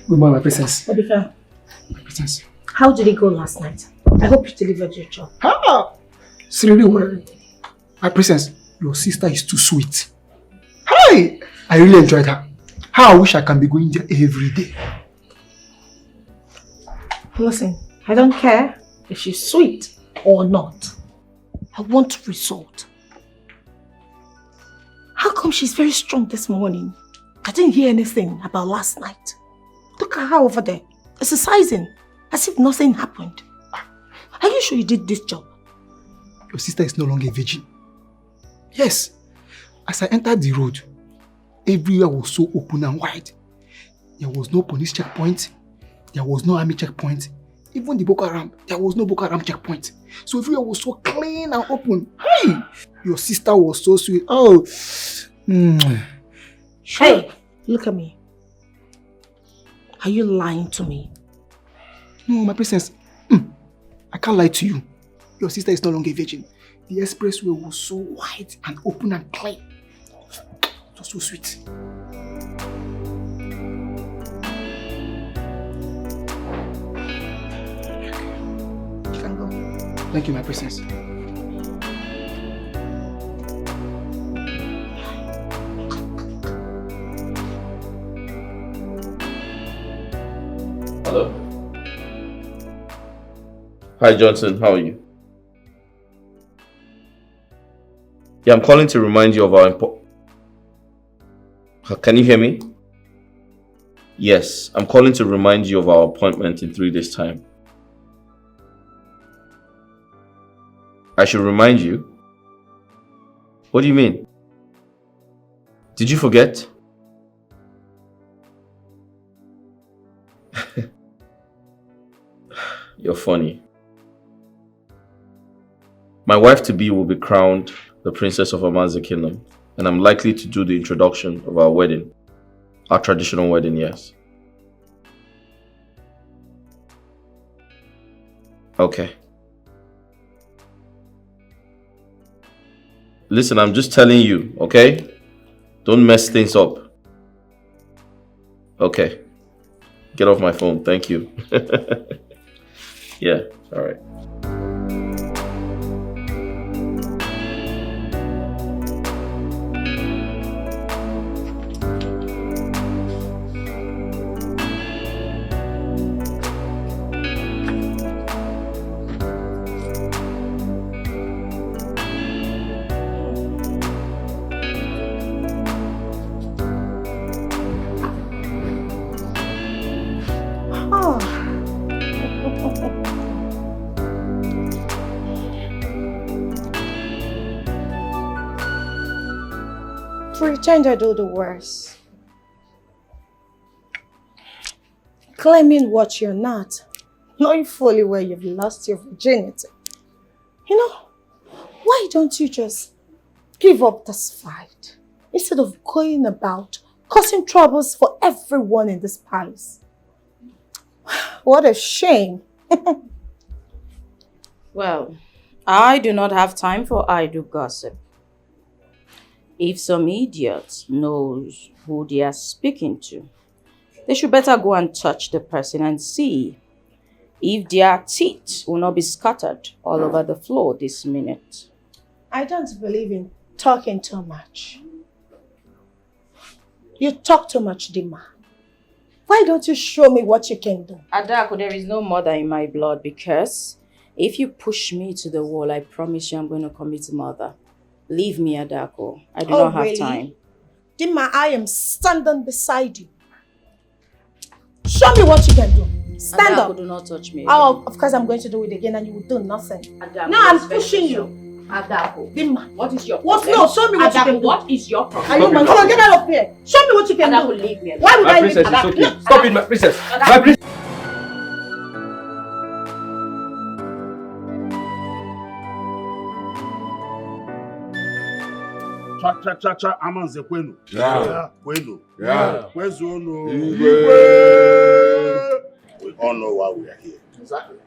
Good morning, my princess. Obika, My princess. how did it go last night? I hope you delivered your job. It's really well. My princess, your sister is too sweet. Hi! I really enjoyed her. How I wish I can be going there every day. Listen, I don't care if she's sweet or not. I want result. How come she's very strong this morning? I didn't hear anything about last night. Look at her over there, exercising, as if nothing happened. Are you sure you did this job? Your sister is no longer a virgin. Yes. As I entered the road, everywhere was so open and wide. There was no police checkpoint. There was no army checkpoint. Even the Boko Haram, there was no Boko Haram checkpoint. So everywhere was so clean and open. Hey! Your sister was so sweet. Oh. Hey, look at me. Are you lying to me? No, my princess. I can't lie to you. Your sister is no longer a virgin. The expressway was so wide and open and clean. It was so sweet. You can go. Thank you, my princess. Hello. Hi, Johnson. How are you? Yeah, I'm calling to remind you of our Can you hear me? Yes, I'm calling to remind you of our appointment in 3 days' time. I should remind you? What do you mean? Did you forget? You're funny. My wife-to-be will be crowned the princess of Amaze Kingdom, and I'm likely to do the introduction of our wedding. Our traditional wedding, yes. Okay. Listen, I'm just telling you, okay? Don't mess things up. Okay. Get off my phone, thank you. Yeah, alright. Pretend I do the worst. Claiming what you're not, knowing fully well you've lost your virginity. You know, why don't you just give up this fight instead of going about causing troubles for everyone in this palace? What a shame. Well, I do not have time for idle gossip. If some idiot knows who they are speaking to, they should better go and touch the person and see if their teeth will not be scattered all over the floor this minute. I don't believe in talking too much. You talk too much, Dima. Why don't you show me what you can do? Adako, there is no murder in my blood because if you push me to the wall, I promise you I'm going to commit murder. Leave me, Adako. I do not have time. Dima, I am standing beside you. Show me what you can do. Stand Adako, up. Do not touch me. Oh, of course I'm going to do it again and you will do nothing. Adako, No, I'm pushing you. Adako, Dima, what is your what? problem? No, show me what you Adako, can do. what is your problem? Are you man? Come on, get out of here. Show me what you can Adako, do. leave me. Why would I leave princess, you? it's okay. Stop it, my princess. My princess. Cha amanze kwenu. Yeah. Kwenu. Yeah. Kwezono. Igwe. We all know why we are here. Exactly.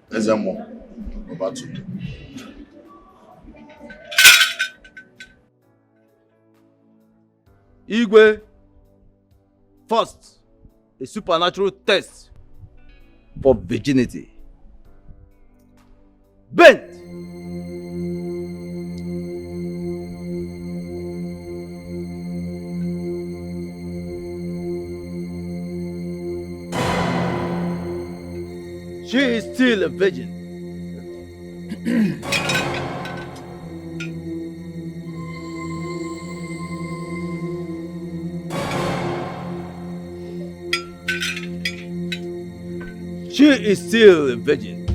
Ezemo. Over to you. Igwe, first, a supernatural test for virginity. Bent! She is still a virgin. She is still a virgin.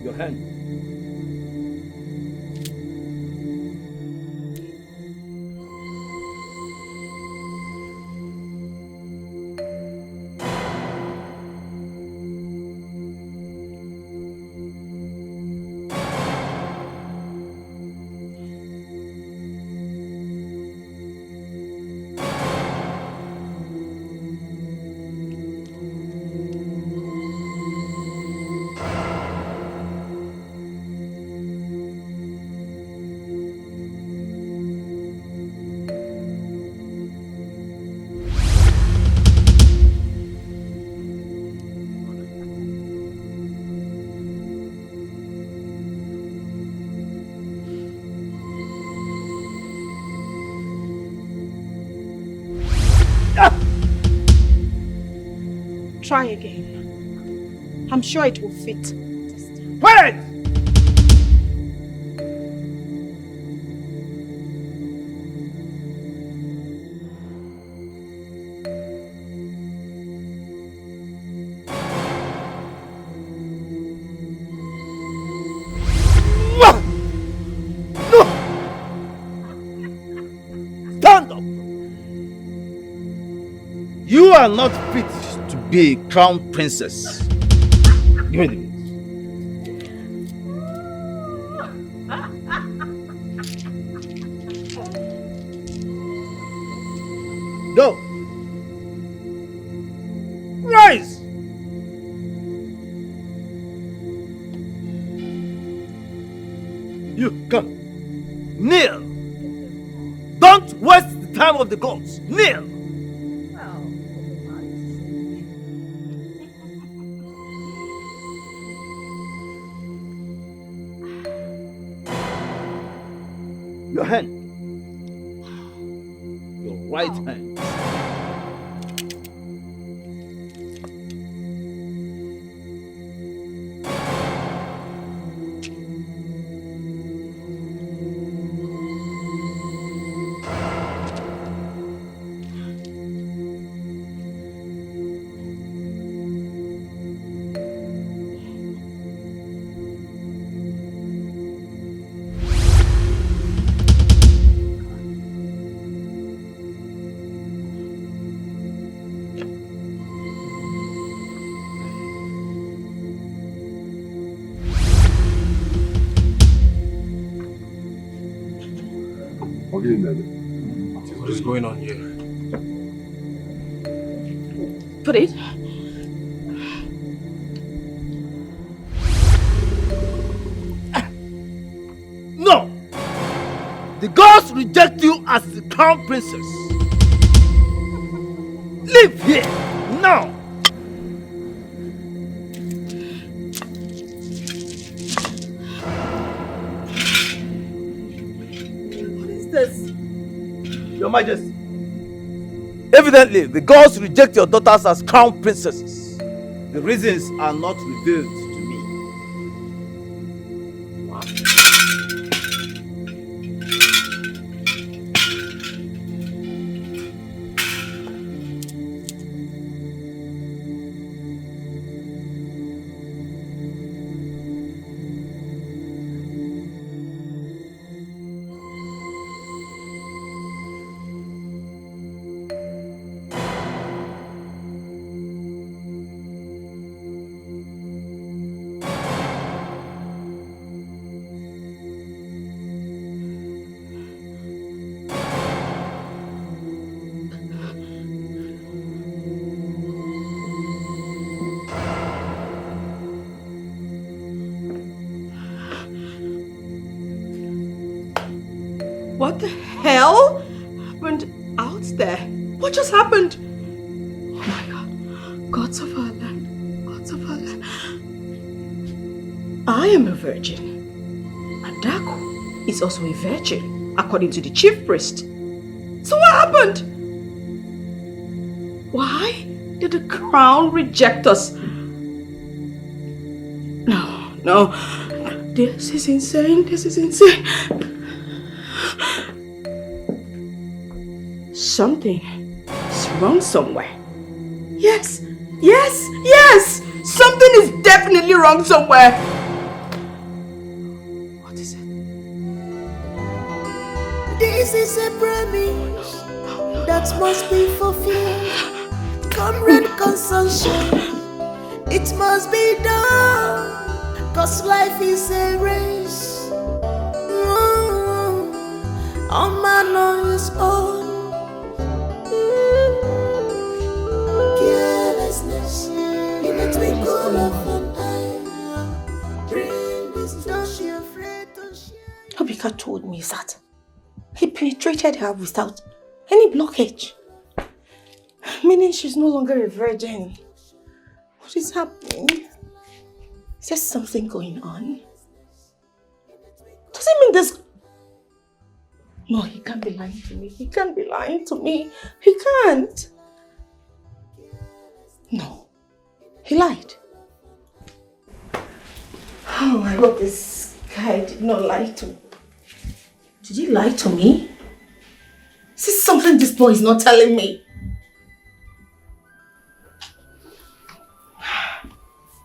Your hand. Try again. I'm sure it will fit. Wait! No! Stand up! You are not fit to be a crown princess. Give me the meat. Go. Rise. You come. Kneel. Don't waste the time of the gods. Kneel. Your hand. Your right hand. What is going on here? Put it. No! The gods reject you as the crown princess. Leave here now! What is this? Your Majesty. Evidently, the gods reject your daughters as crown princesses. The reasons are not revealed to me. hell happened out there? What just happened? Oh my God. Gods of our land. Gods of our land. I am a virgin. Adako is also a virgin, according to the chief priest. So what happened? Why did the crown reject us? No. This is insane. This is insane. Something is wrong somewhere. Yes. Something is definitely wrong somewhere. What is it? This is a promise that must be fulfilled. Comrade consumption, it must be done. Cause life is a race. All man on his own. Carelessness in a twinkle of an eye. Bring this, don't be afraid to share. Obika told me that he penetrated her without any blockage. Meaning she's no longer a virgin. What is happening? Is there something going on? Does it mean this? No, he can't be lying to me. He can't be lying to me. He can't. No, he lied. Oh, I hope this guy did not lie to me. Did he lie to me? Is this something this boy is not telling me?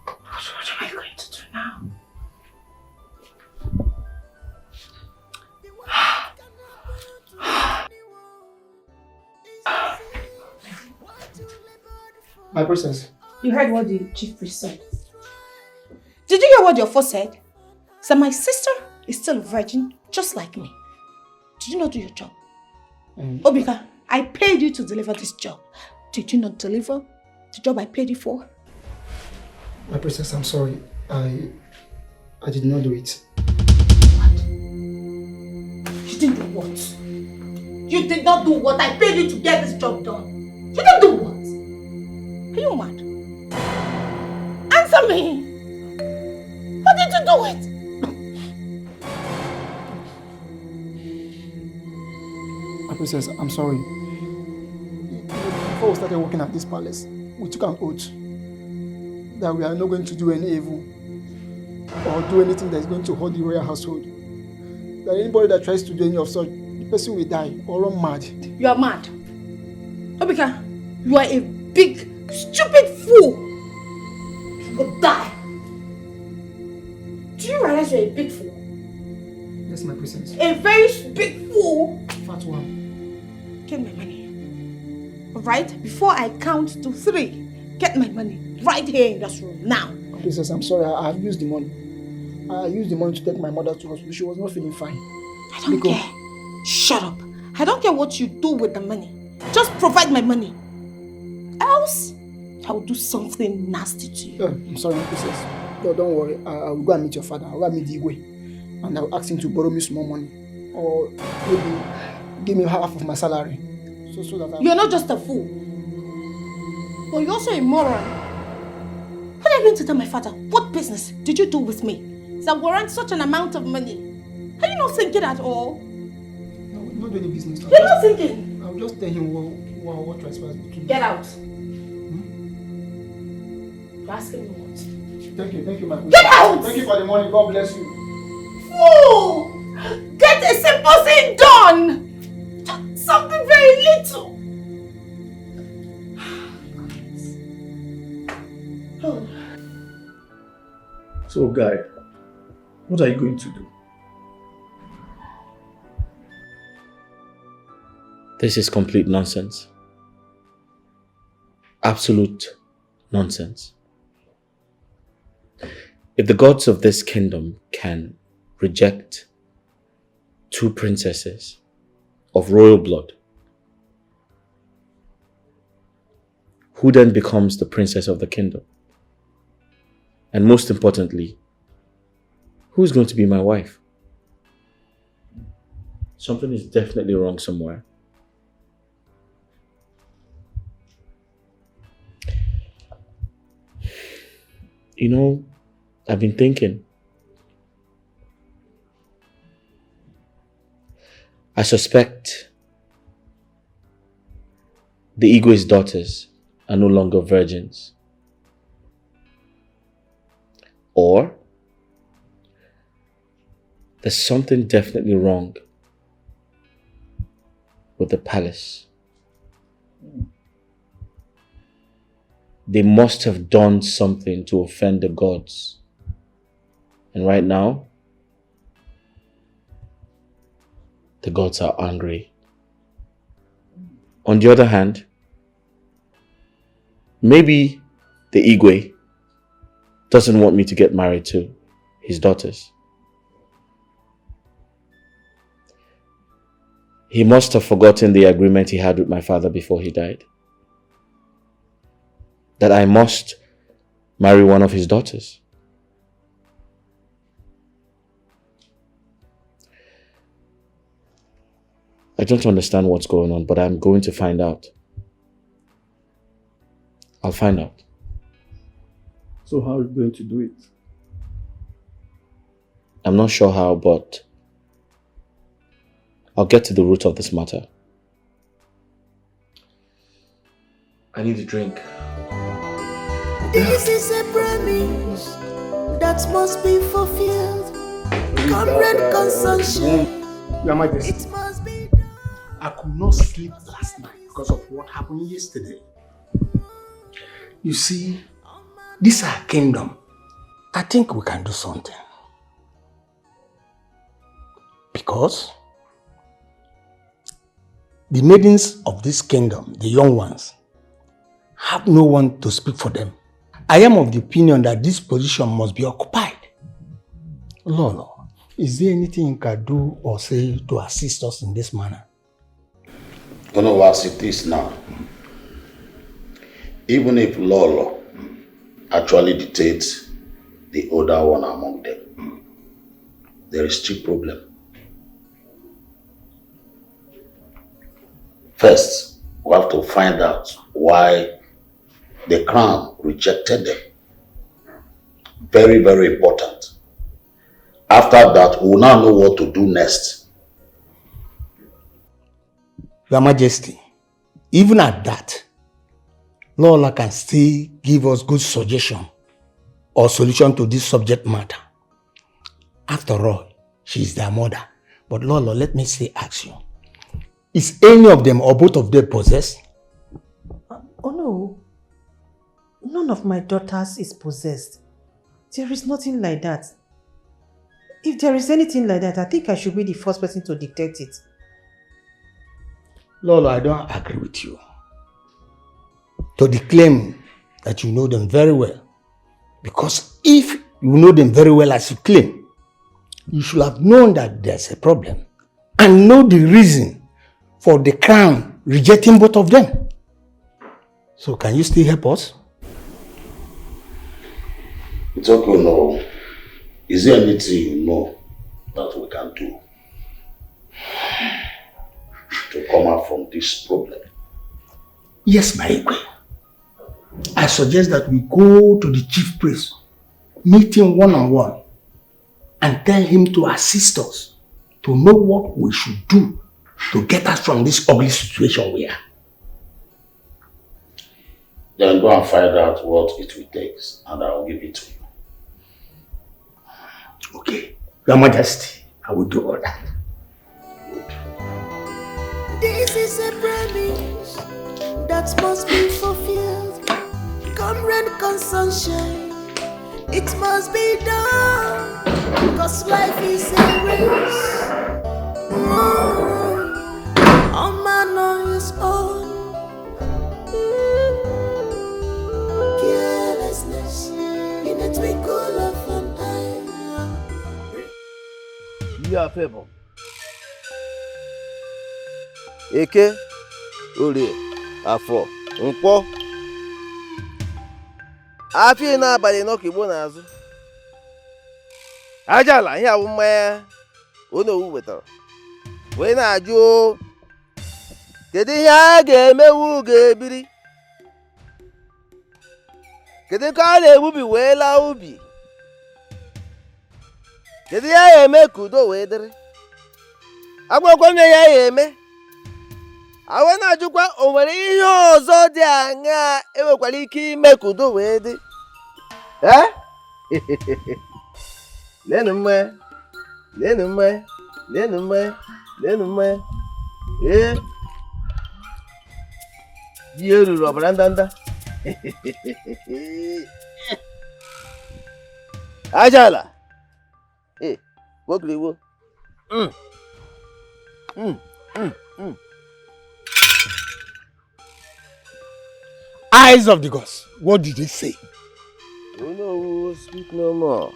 What am I going to do now? My princess. You heard what the chief priest said. Did you hear what your foe said? So my sister is still a virgin, just like me. Did you not do your job? Obika, I paid you to deliver this job. Did you not deliver the job I paid you for? My princess, I'm sorry. I did not do it. You didn't do what? You did not do what? I paid you to get this job done. You didn't do what? Are you mad? Answer me! What did you do it? My princess, I'm sorry. Before we started working at this palace, we took an oath that we are not going to do any evil or do anything that is going to hurt the royal household. That anybody that tries to do any of such, the person will die or run mad. You are mad. Obika, you are a big, stupid fool. You will die. Do you realize you're a big fool? Yes, my princess. A very big fool. Fat one. Get my money. Alright? Before I count to 3, get my money right here in this room now. Princess, I'm sorry. I have used the money. I used the money to take my mother to hospital. She was not feeling fine. I don't care. Shut up. I don't care what you do with the money. Just provide my money. Else, I will do something nasty to you. I'm sorry, my princess. No, don't worry. I will go and meet your father. I will go and meet the Igwe. And I will ask him to borrow me some more money. Or maybe give me half of my salary. So that You're not just a fool. But you're also a moron. What are you going to tell my father? What business did you do with me that warrant such an amount of money? Are you not thinking at all? No, not doing any business. You're not thinking? I'll just tell him what transpires between. Get out. You're asking me what? Thank you, my princess. Get out! Thank you for the money. God bless you. Fool! Get a simple thing done! Something very little. Oh. So, Guy, what are you going to do? This is complete nonsense. Absolute nonsense. If the gods of this kingdom can reject 2 princesses of royal blood, who then becomes the princess of the kingdom? And most importantly, who's going to be my wife? Something is definitely wrong somewhere. You know, I've been thinking. I suspect the Igwe's daughters are no longer virgins. Or there's something definitely wrong with the palace. They must have done something to offend the gods. And right now, the gods are angry. On the other hand, maybe the Igwe doesn't want me to get married to his daughters. He must have forgotten the agreement he had with my father before he died. That I must marry one of his daughters. I don't understand what's going on, but I'm going to find out. I'll find out. So how are you going to do it? I'm not sure how, but I'll get to the root of this matter. I need a drink. This is a promise that must be fulfilled. Comrade consumption. Your Majesty, It must be. I could not sleep last night because of what happened yesterday. You see, this is our kingdom. I think we can do something. Because the maidens of this kingdom, the young ones, have no one to speak for them. I am of the opinion that this position must be occupied. Lolo, is there anything you can do or say to assist us in this manner? You know, as it is now, even if Lolo actually dictates the older one among them, there is still problem. First, we have to find out why the crown rejected them. Very, very important. After that, we will now know what to do next. Your Majesty, even at that, Lola can still give us good suggestion or solution to this subject matter. After all, she is their mother. But Lola, let me say, ask you, is any of them or both of them possessed? Oh no. None of my daughters is possessed. There is nothing like that. If there is anything like that, I think I should be the first person to detect it. Lola, I don't agree with you. To the claim that you know them very well. Because if you know them very well as you claim, you should have known that there's a problem and know the reason for the crown rejecting both of them. So can you still help us? It's okay, no. Is there anything you know that we can do to come out from this problem? Yes, my Igwe. I suggest that we go to the chief priest, meet him one-on-one, and tell him to assist us to know what we should do to get us from this ugly situation we are. Then go and find out what it will take, and I will give it to you. Okay, Your Majesty, I will do all that. This is a promise that must be fulfilled. Comrade consumption, it must be done. Cause life is a race. A man on his own. Carelessness in a twinkle of an eye. You are favor. Eke, Orie, Afọ, Nkwọ. Afọ n'abalị n'ọka Igbo n'azụ. Ajala ihe awụ mmanya onye owu wetara. wee na-ajụ kedu ihe a ga-emewu ga-ebiri, kedu ka a na-egbubi wee laa ubi, kedu ihe a ga-eme ka udo wee dịrị, agwakwa na ya ga-eme. Awe na-ajụkwa o nwere ihe ọzọ dị aṅaa enwekwara ike ime ka udo wee dị. Leenụ mmanya, leenụ mmanya, leenụ mmanya, leenụ mmanya. Ihe ruru ọbara ndanda. Ajala. Wogriwo. Eyes of the gods, what did they say? Oh no, speak no more.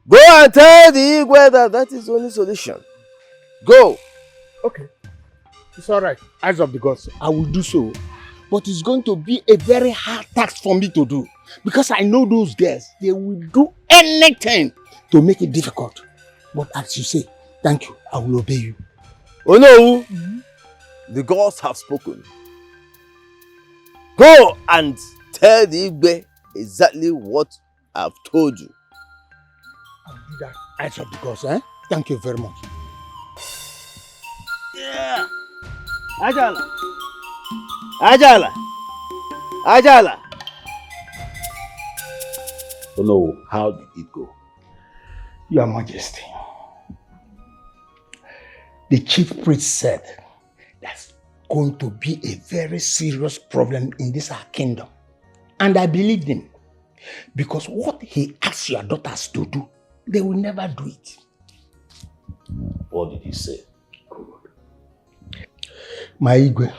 Go and tell the Igwe that is the only solution. Go. Okay. It's all right. Eyes of the gods, I will do so. But it's going to be a very hard task for me to do. Because I know those girls, they will do anything to make it difficult. But as you say, thank you, I will obey you. Oh no! The gods have spoken. Go and tell the Igwe exactly what I've told you. I'll do that. Eyes of the gods, eh? Thank you very much. Yeah. Ajala. Ajala. Ajala. Oh no, how did it go? Your Majesty, the chief priest said that's going to be a very serious problem in this our kingdom. And I believed him. Because what he asked your daughters to do, they will never do it. What did he say? My Igwe,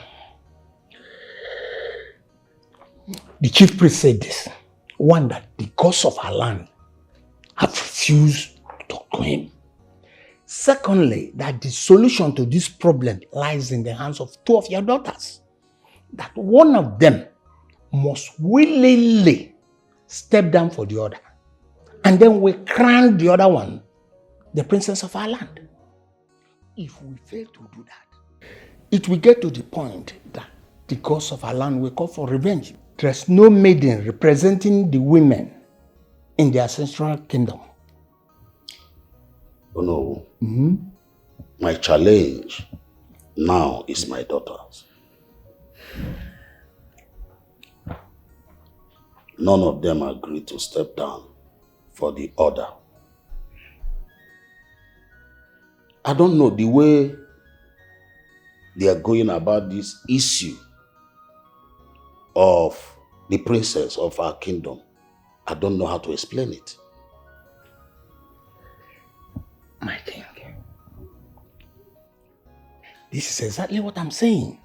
the chief priest said this. One, that the gods of our land have refused to talk to him. Secondly, that the solution to this problem lies in the hands of two of your daughters. That one of them must willingly step down for the other. And then we crown the other one the princess of our land. If we fail to do that, it will get to the point that the gods of our land will call for revenge. There's no maiden representing the women in the ancestral kingdom. Oh no. My challenge now is my daughters. None of them agreed to step down for the order. I don't know the way they are going about this issue of the princess of our kingdom. I don't know how to explain it. My king, this is exactly what I'm saying.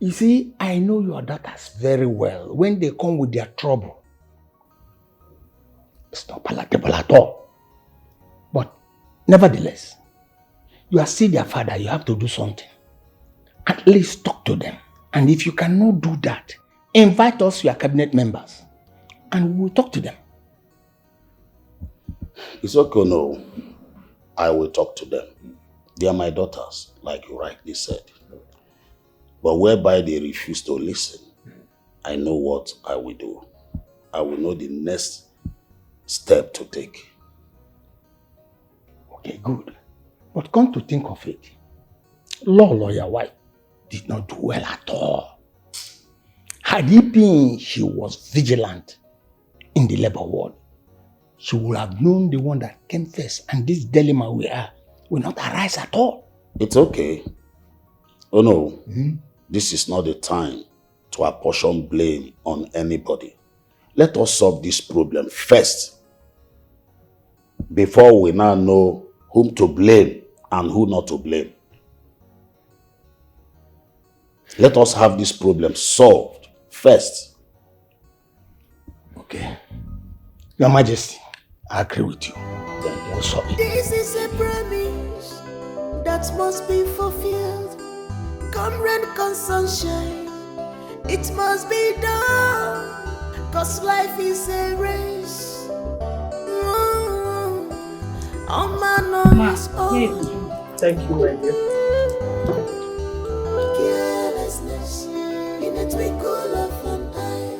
You see, I know your daughters very well. When they come with their trouble, it's not palatable at all. But nevertheless, you are still their father. You have to do something. At least talk to them. And if you cannot do that, invite us, your cabinet members, and we will talk to them. It's okay, no. I will talk to them. They are my daughters, like you rightly said. But whereby they refuse to listen, I know what I will do. I will know the next step to take. Okay, good. But come to think of it, Lolo, your wife, did not do well at all. Had it been she was vigilant in the labor ward, she would have known the one that came first, and this dilemma we are will not arise at all. It's okay. Oh no, this is not the time to apportion blame on anybody. Let us solve this problem first, before we now know whom to blame and who not to blame. Let us have this problem solved first. Okay. Your Majesty, I agree with you. Then we'll solve it. This is a promise that must be fulfilled. Come rain, come sunshine, it must be done. Cause life is a race. Thank you, my dear. Carelessness in a twinkle of an eye.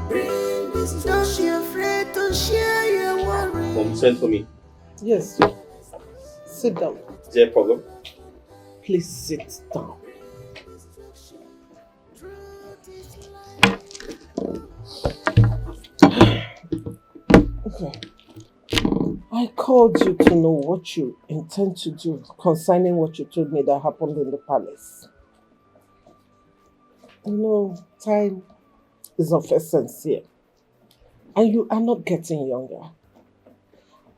Bring this. Don't be afraid to share your worries. Mom, send for me. Yes. Sit down. Is there a problem? Please sit down. Okay. I called you to know what you intend to do concerning what you told me that happened in the palace. You know, time is of essence here. And you are not getting younger.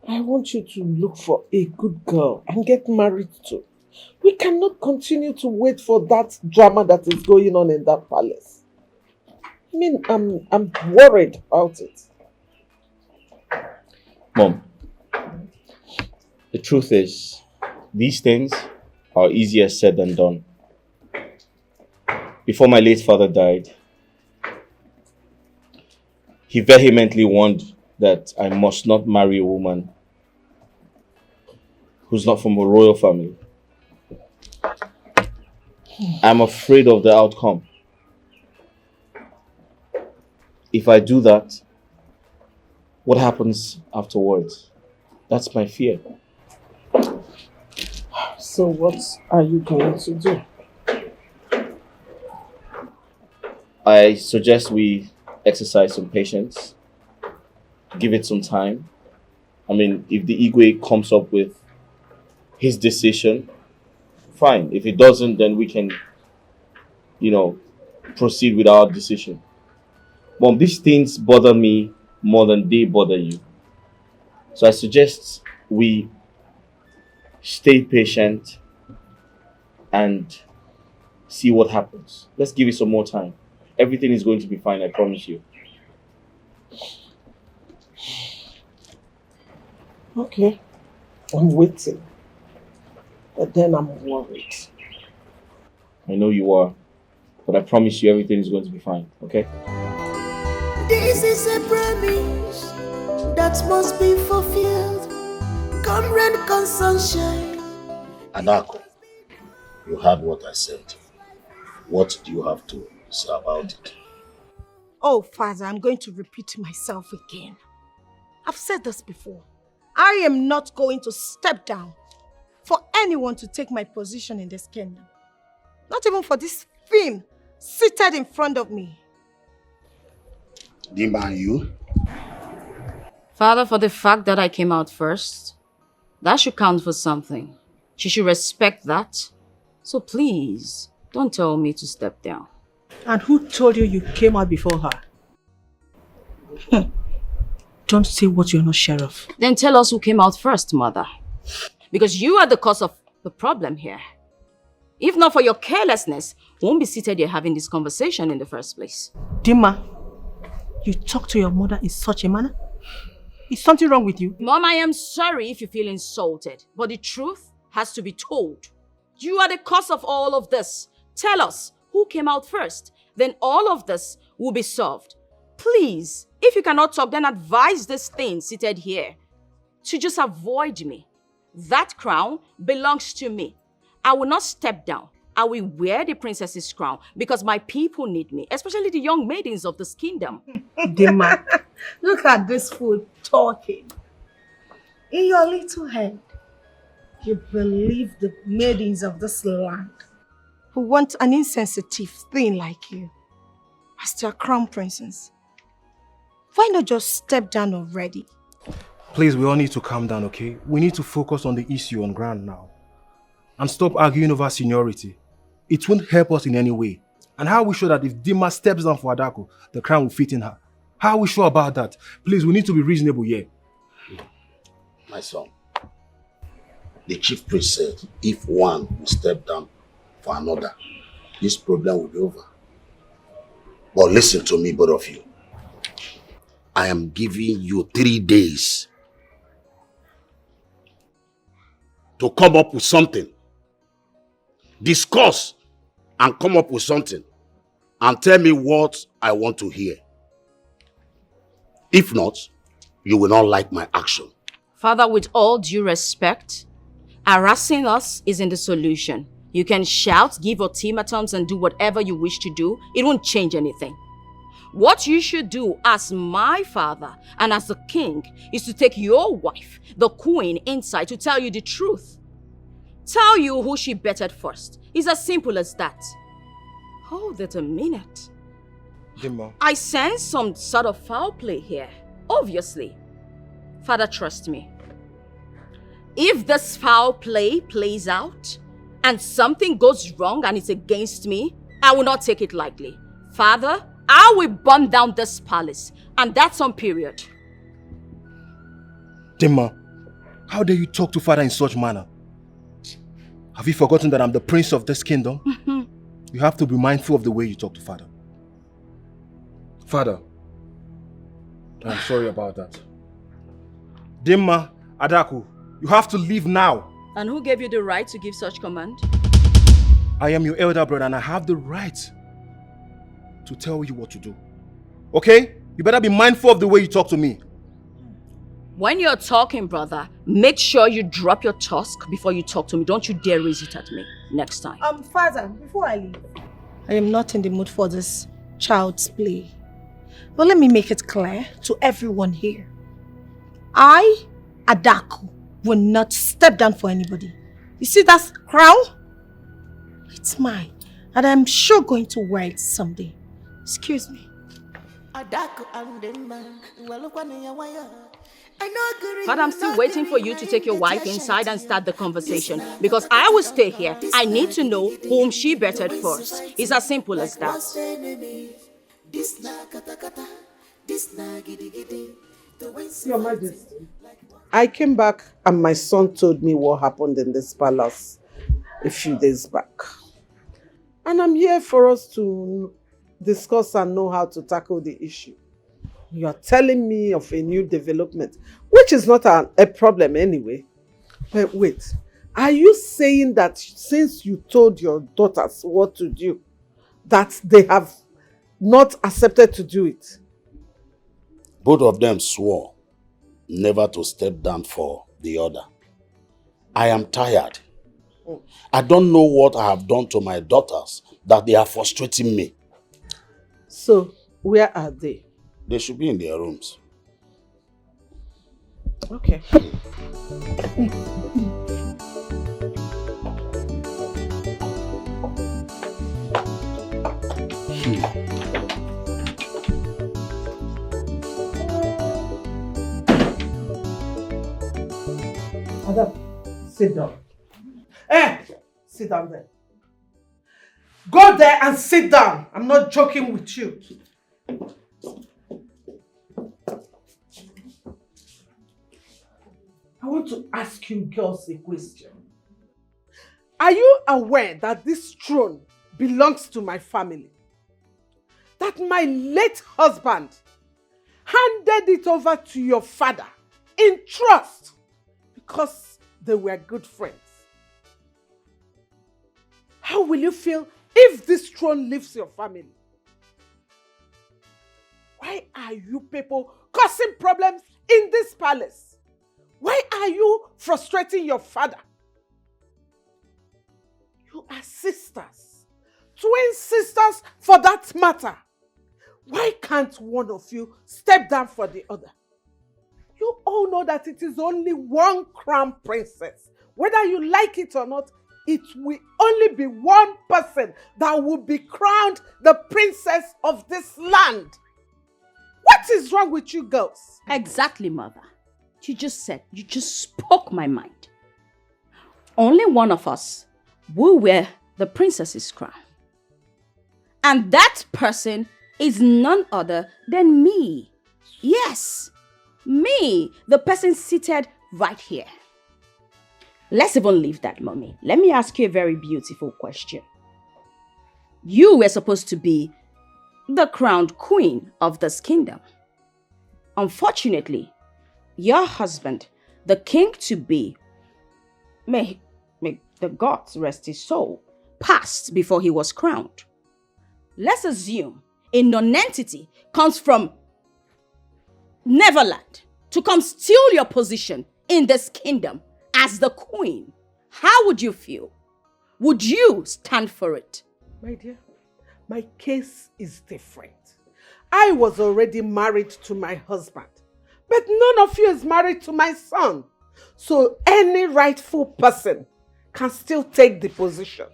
I want you to look for a good girl and get married to. We cannot continue to wait for that drama that is going on in that palace. I mean, I'm worried about it. Mom, the truth is, these things are easier said than done. Before my late father died, he vehemently warned that I must not marry a woman who's not from a royal family. I'm afraid of the outcome. If I do that, what happens afterwards? That's my fear. So what are you going to do? I suggest we exercise some patience, give it some time. I mean, if the Igwe comes up with his decision, fine. If it doesn't, then we can, proceed with our decision. Mom, these things bother me more than they bother you. So I suggest we stay patient and see what happens. Let's give it some more time. Everything is going to be fine, I promise you. Okay, I'm waiting. But then I'm worried. I know you are, but I promise you everything is going to be fine, okay? This is a promise that must be fulfilled. Come rain, come sunshine. Adako, you heard what I said. What do you have to say about it? Oh, Father, I'm going to repeat myself again. I've said this before. I am not going to step down for anyone to take my position in this kingdom. Not even for this fiend seated in front of me. Dimba, and you? Father, for the fact that I came out first, that should count for something. She should respect that. So please, don't tell me to step down. And who told you you came out before her? Don't say what you're not sure of. Then tell us who came out first, Mother. Because you are the cause of the problem here. If not for your carelessness, we won't be seated here having this conversation in the first place. Dima, you talk to your mother in such a manner? Is something wrong with you? Mom, I am sorry if you feel insulted, but the truth has to be told. You are the cause of all of this. Tell us who came out first. Then all of this will be solved. Please, if you cannot talk, then advise this thing seated here to just avoid me. That crown belongs to me. I will not step down. I will wear the princess's crown because my people need me, especially the young maidens of this kingdom. Dima, look at this fool talking. In your little head, you believe the maidens of this land who want an insensitive thing like you as their crown princess. Why not just step down already? Please, we all need to calm down, okay? We need to focus on the issue on ground now. And stop arguing over seniority. It won't help us in any way. And how are we sure that if Dima steps down for Adako, the crown will fit in her? How are we sure about that? Please, we need to be reasonable here. My son, the chief priest said if one will step down for another, this problem will be over. But listen to me, both of you. I am giving you 3 days to come up with something. Discuss and come up with something. And tell me what I want to hear. If not, you will not like my action. Father, with all due respect, harassing us isn't the solution. You can shout, give ultimatums, and do whatever you wish to do. It won't change anything. What you should do as my father and as the king is to take your wife, the queen, inside to tell you the truth. Tell you who she betted first. It's as simple as that. Hold it a minute. Dimma. I sense some sort of foul play here. Obviously. Father, trust me. If this foul play plays out and something goes wrong and it's against me, I will not take it lightly. Father, I will burn down this palace, and that's on period. Dimma, how dare you talk to father in such manner? Have you forgotten that I'm the prince of this kingdom? You have to be mindful of the way you talk to father. Father, I'm sorry about that. Dimma, Adaku, you have to leave now. And who gave you the right to give such command? I am your elder brother and I have the right to tell you what to do. Okay? You better be mindful of the way you talk to me. When you're talking, brother, make sure you drop your tusk before you talk to me. Don't you dare raise it at me next time. Father, before I leave, I am not in the mood for this child's play. But let me make it clear to everyone here. I, Adaku, will not step down for anybody. You see that crown? It's mine. And I'm sure going to wear it someday. Excuse me. But I'm still waiting for you to take your wife inside and start the conversation. Because I will stay here. I need to know whom she betted first. It's as simple as that. Your Majesty, I came back and my son told me what happened in this palace a few days back. And I'm here for us to discuss and know how to tackle the issue. You're telling me of a new development, which is not a problem anyway. But wait, are you saying that since you told your daughters what to do, that they have not accepted to do it? Both of them swore never to step down for the other. I am tired. I don't know what I have done to my daughters that they are frustrating me. So, where are they? They should be in their rooms. Okay. Madam, sit down. Sit down there. Go there and sit down. I'm not joking with you. I want to ask you girls a question. Are you aware that this throne belongs to my family? That my late husband handed it over to your father in trust because they were good friends. How will you feel if this throne leaves your family? Why are you people causing problems in this palace? Why are you frustrating your father? You are sisters, twin sisters for that matter. Why can't one of you step down for the other? You all know that it is only one crown princess. Whether you like it or not, it will only be one person that will be crowned the princess of this land. What is wrong with you girls? Exactly, mother. You just spoke my mind. Only one of us will wear the princess's crown. And that person is none other than me. Yes, me, the person seated right here. Let's even leave that, mommy. Let me ask you a very beautiful question. You were supposed to be the crowned queen of this kingdom. Unfortunately, your husband, the king-to-be, may the gods rest his soul, passed before he was crowned. Let's assume a non-entity comes from Neverland to come steal your position in this kingdom as the queen, how would you feel? Would you stand for it? My dear, my case is different. I was already married to my husband, but none of you is married to my son. So any rightful person can still take the position.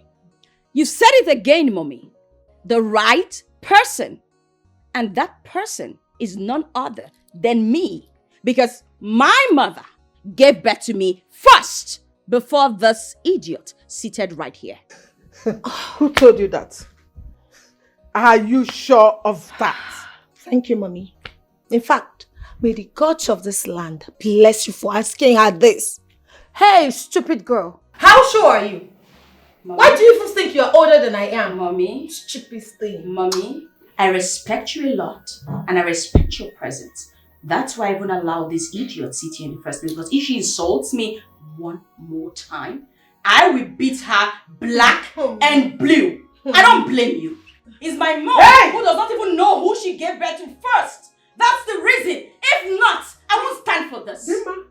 You said it again, Mommy. The right person. And that person is none other than me. Because my mother gave birth to me first before this idiot seated right here. Who told you that? Are you sure of that? Thank you, Mommy. In fact, may the gods of this land bless you for asking her this. Hey, stupid girl. How sure are you? Mommy? Why do you even think you're older than I am? Mommy. Stupid thing. Mommy, I respect you a lot and I respect your presence. That's why I won't allow this idiot sit here in the first place, because if she insults me one more time, I will beat her black and blue. I don't blame you. It's my mom who does not even know who she gave birth to first. That's the reason. If not, I won't stand for this. Dima,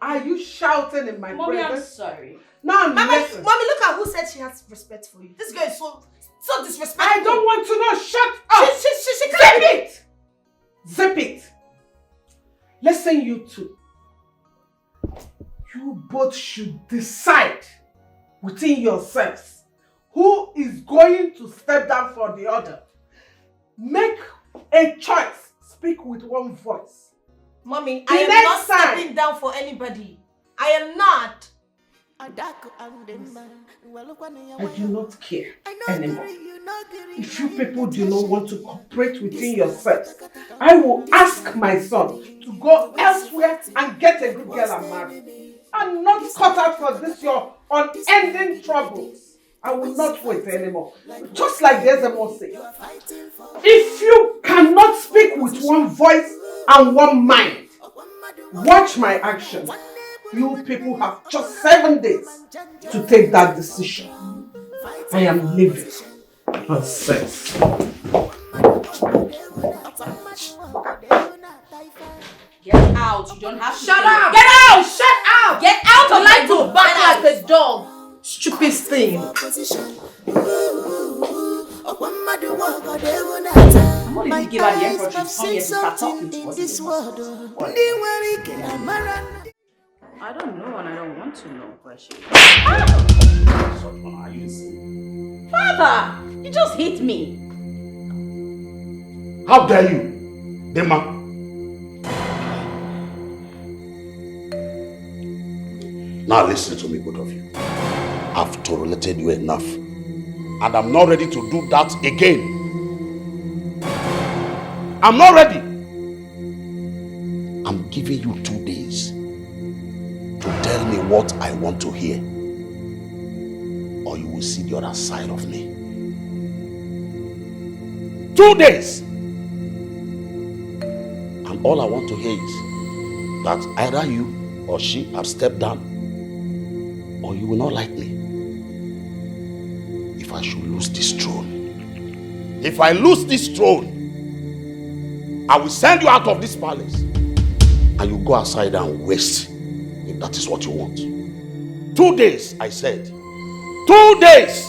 are you shouting in my Mommy, presence? I'm sorry. Now Mommy, listen. look at who said she has respect for you. This girl is so disrespectful. I don't want to know. Shut up. She Zip can't. it. Zip it. Listen, you two. You both should decide within yourselves who is going to step down for the other. Make a choice. Speak with one voice. Mommy, The I am next not time. stepping down for anybody. I am not. I do not care anymore. If you people do not want to cooperate within yourselves, I will ask my son to go elsewhere and get a good girl and marry. I'm not cut out for this your unending troubles. I will not wait anymore. Just like the SMO say, if you cannot speak with one voice and one mind, watch my action. You people have just 7 days to take that decision. I am leaving. Nonsense. Get out. You don't have to. Shut up! Get out! Shut up! Get out You of like my to room. bark Get out. like a dog. Stupid thing. I'm not even give her the effort to come here to start talking to us. I don't know and I don't want to know, question. Father, you just hit me. How dare you, Dema? Now listen to me, both of you. I've tolerated you enough. And I'm not ready to do that again. I'm not ready. I'm giving you 2 days to tell me what I want to hear. Or you will see the other side of me. 2 days. And all I want to hear is that either you or she have stepped down, or you will not like me. If I should lose this throne, if I lose this throne, I will send you out of this palace and you go outside and waste, if that is what you want. 2 days, I said. 2 days.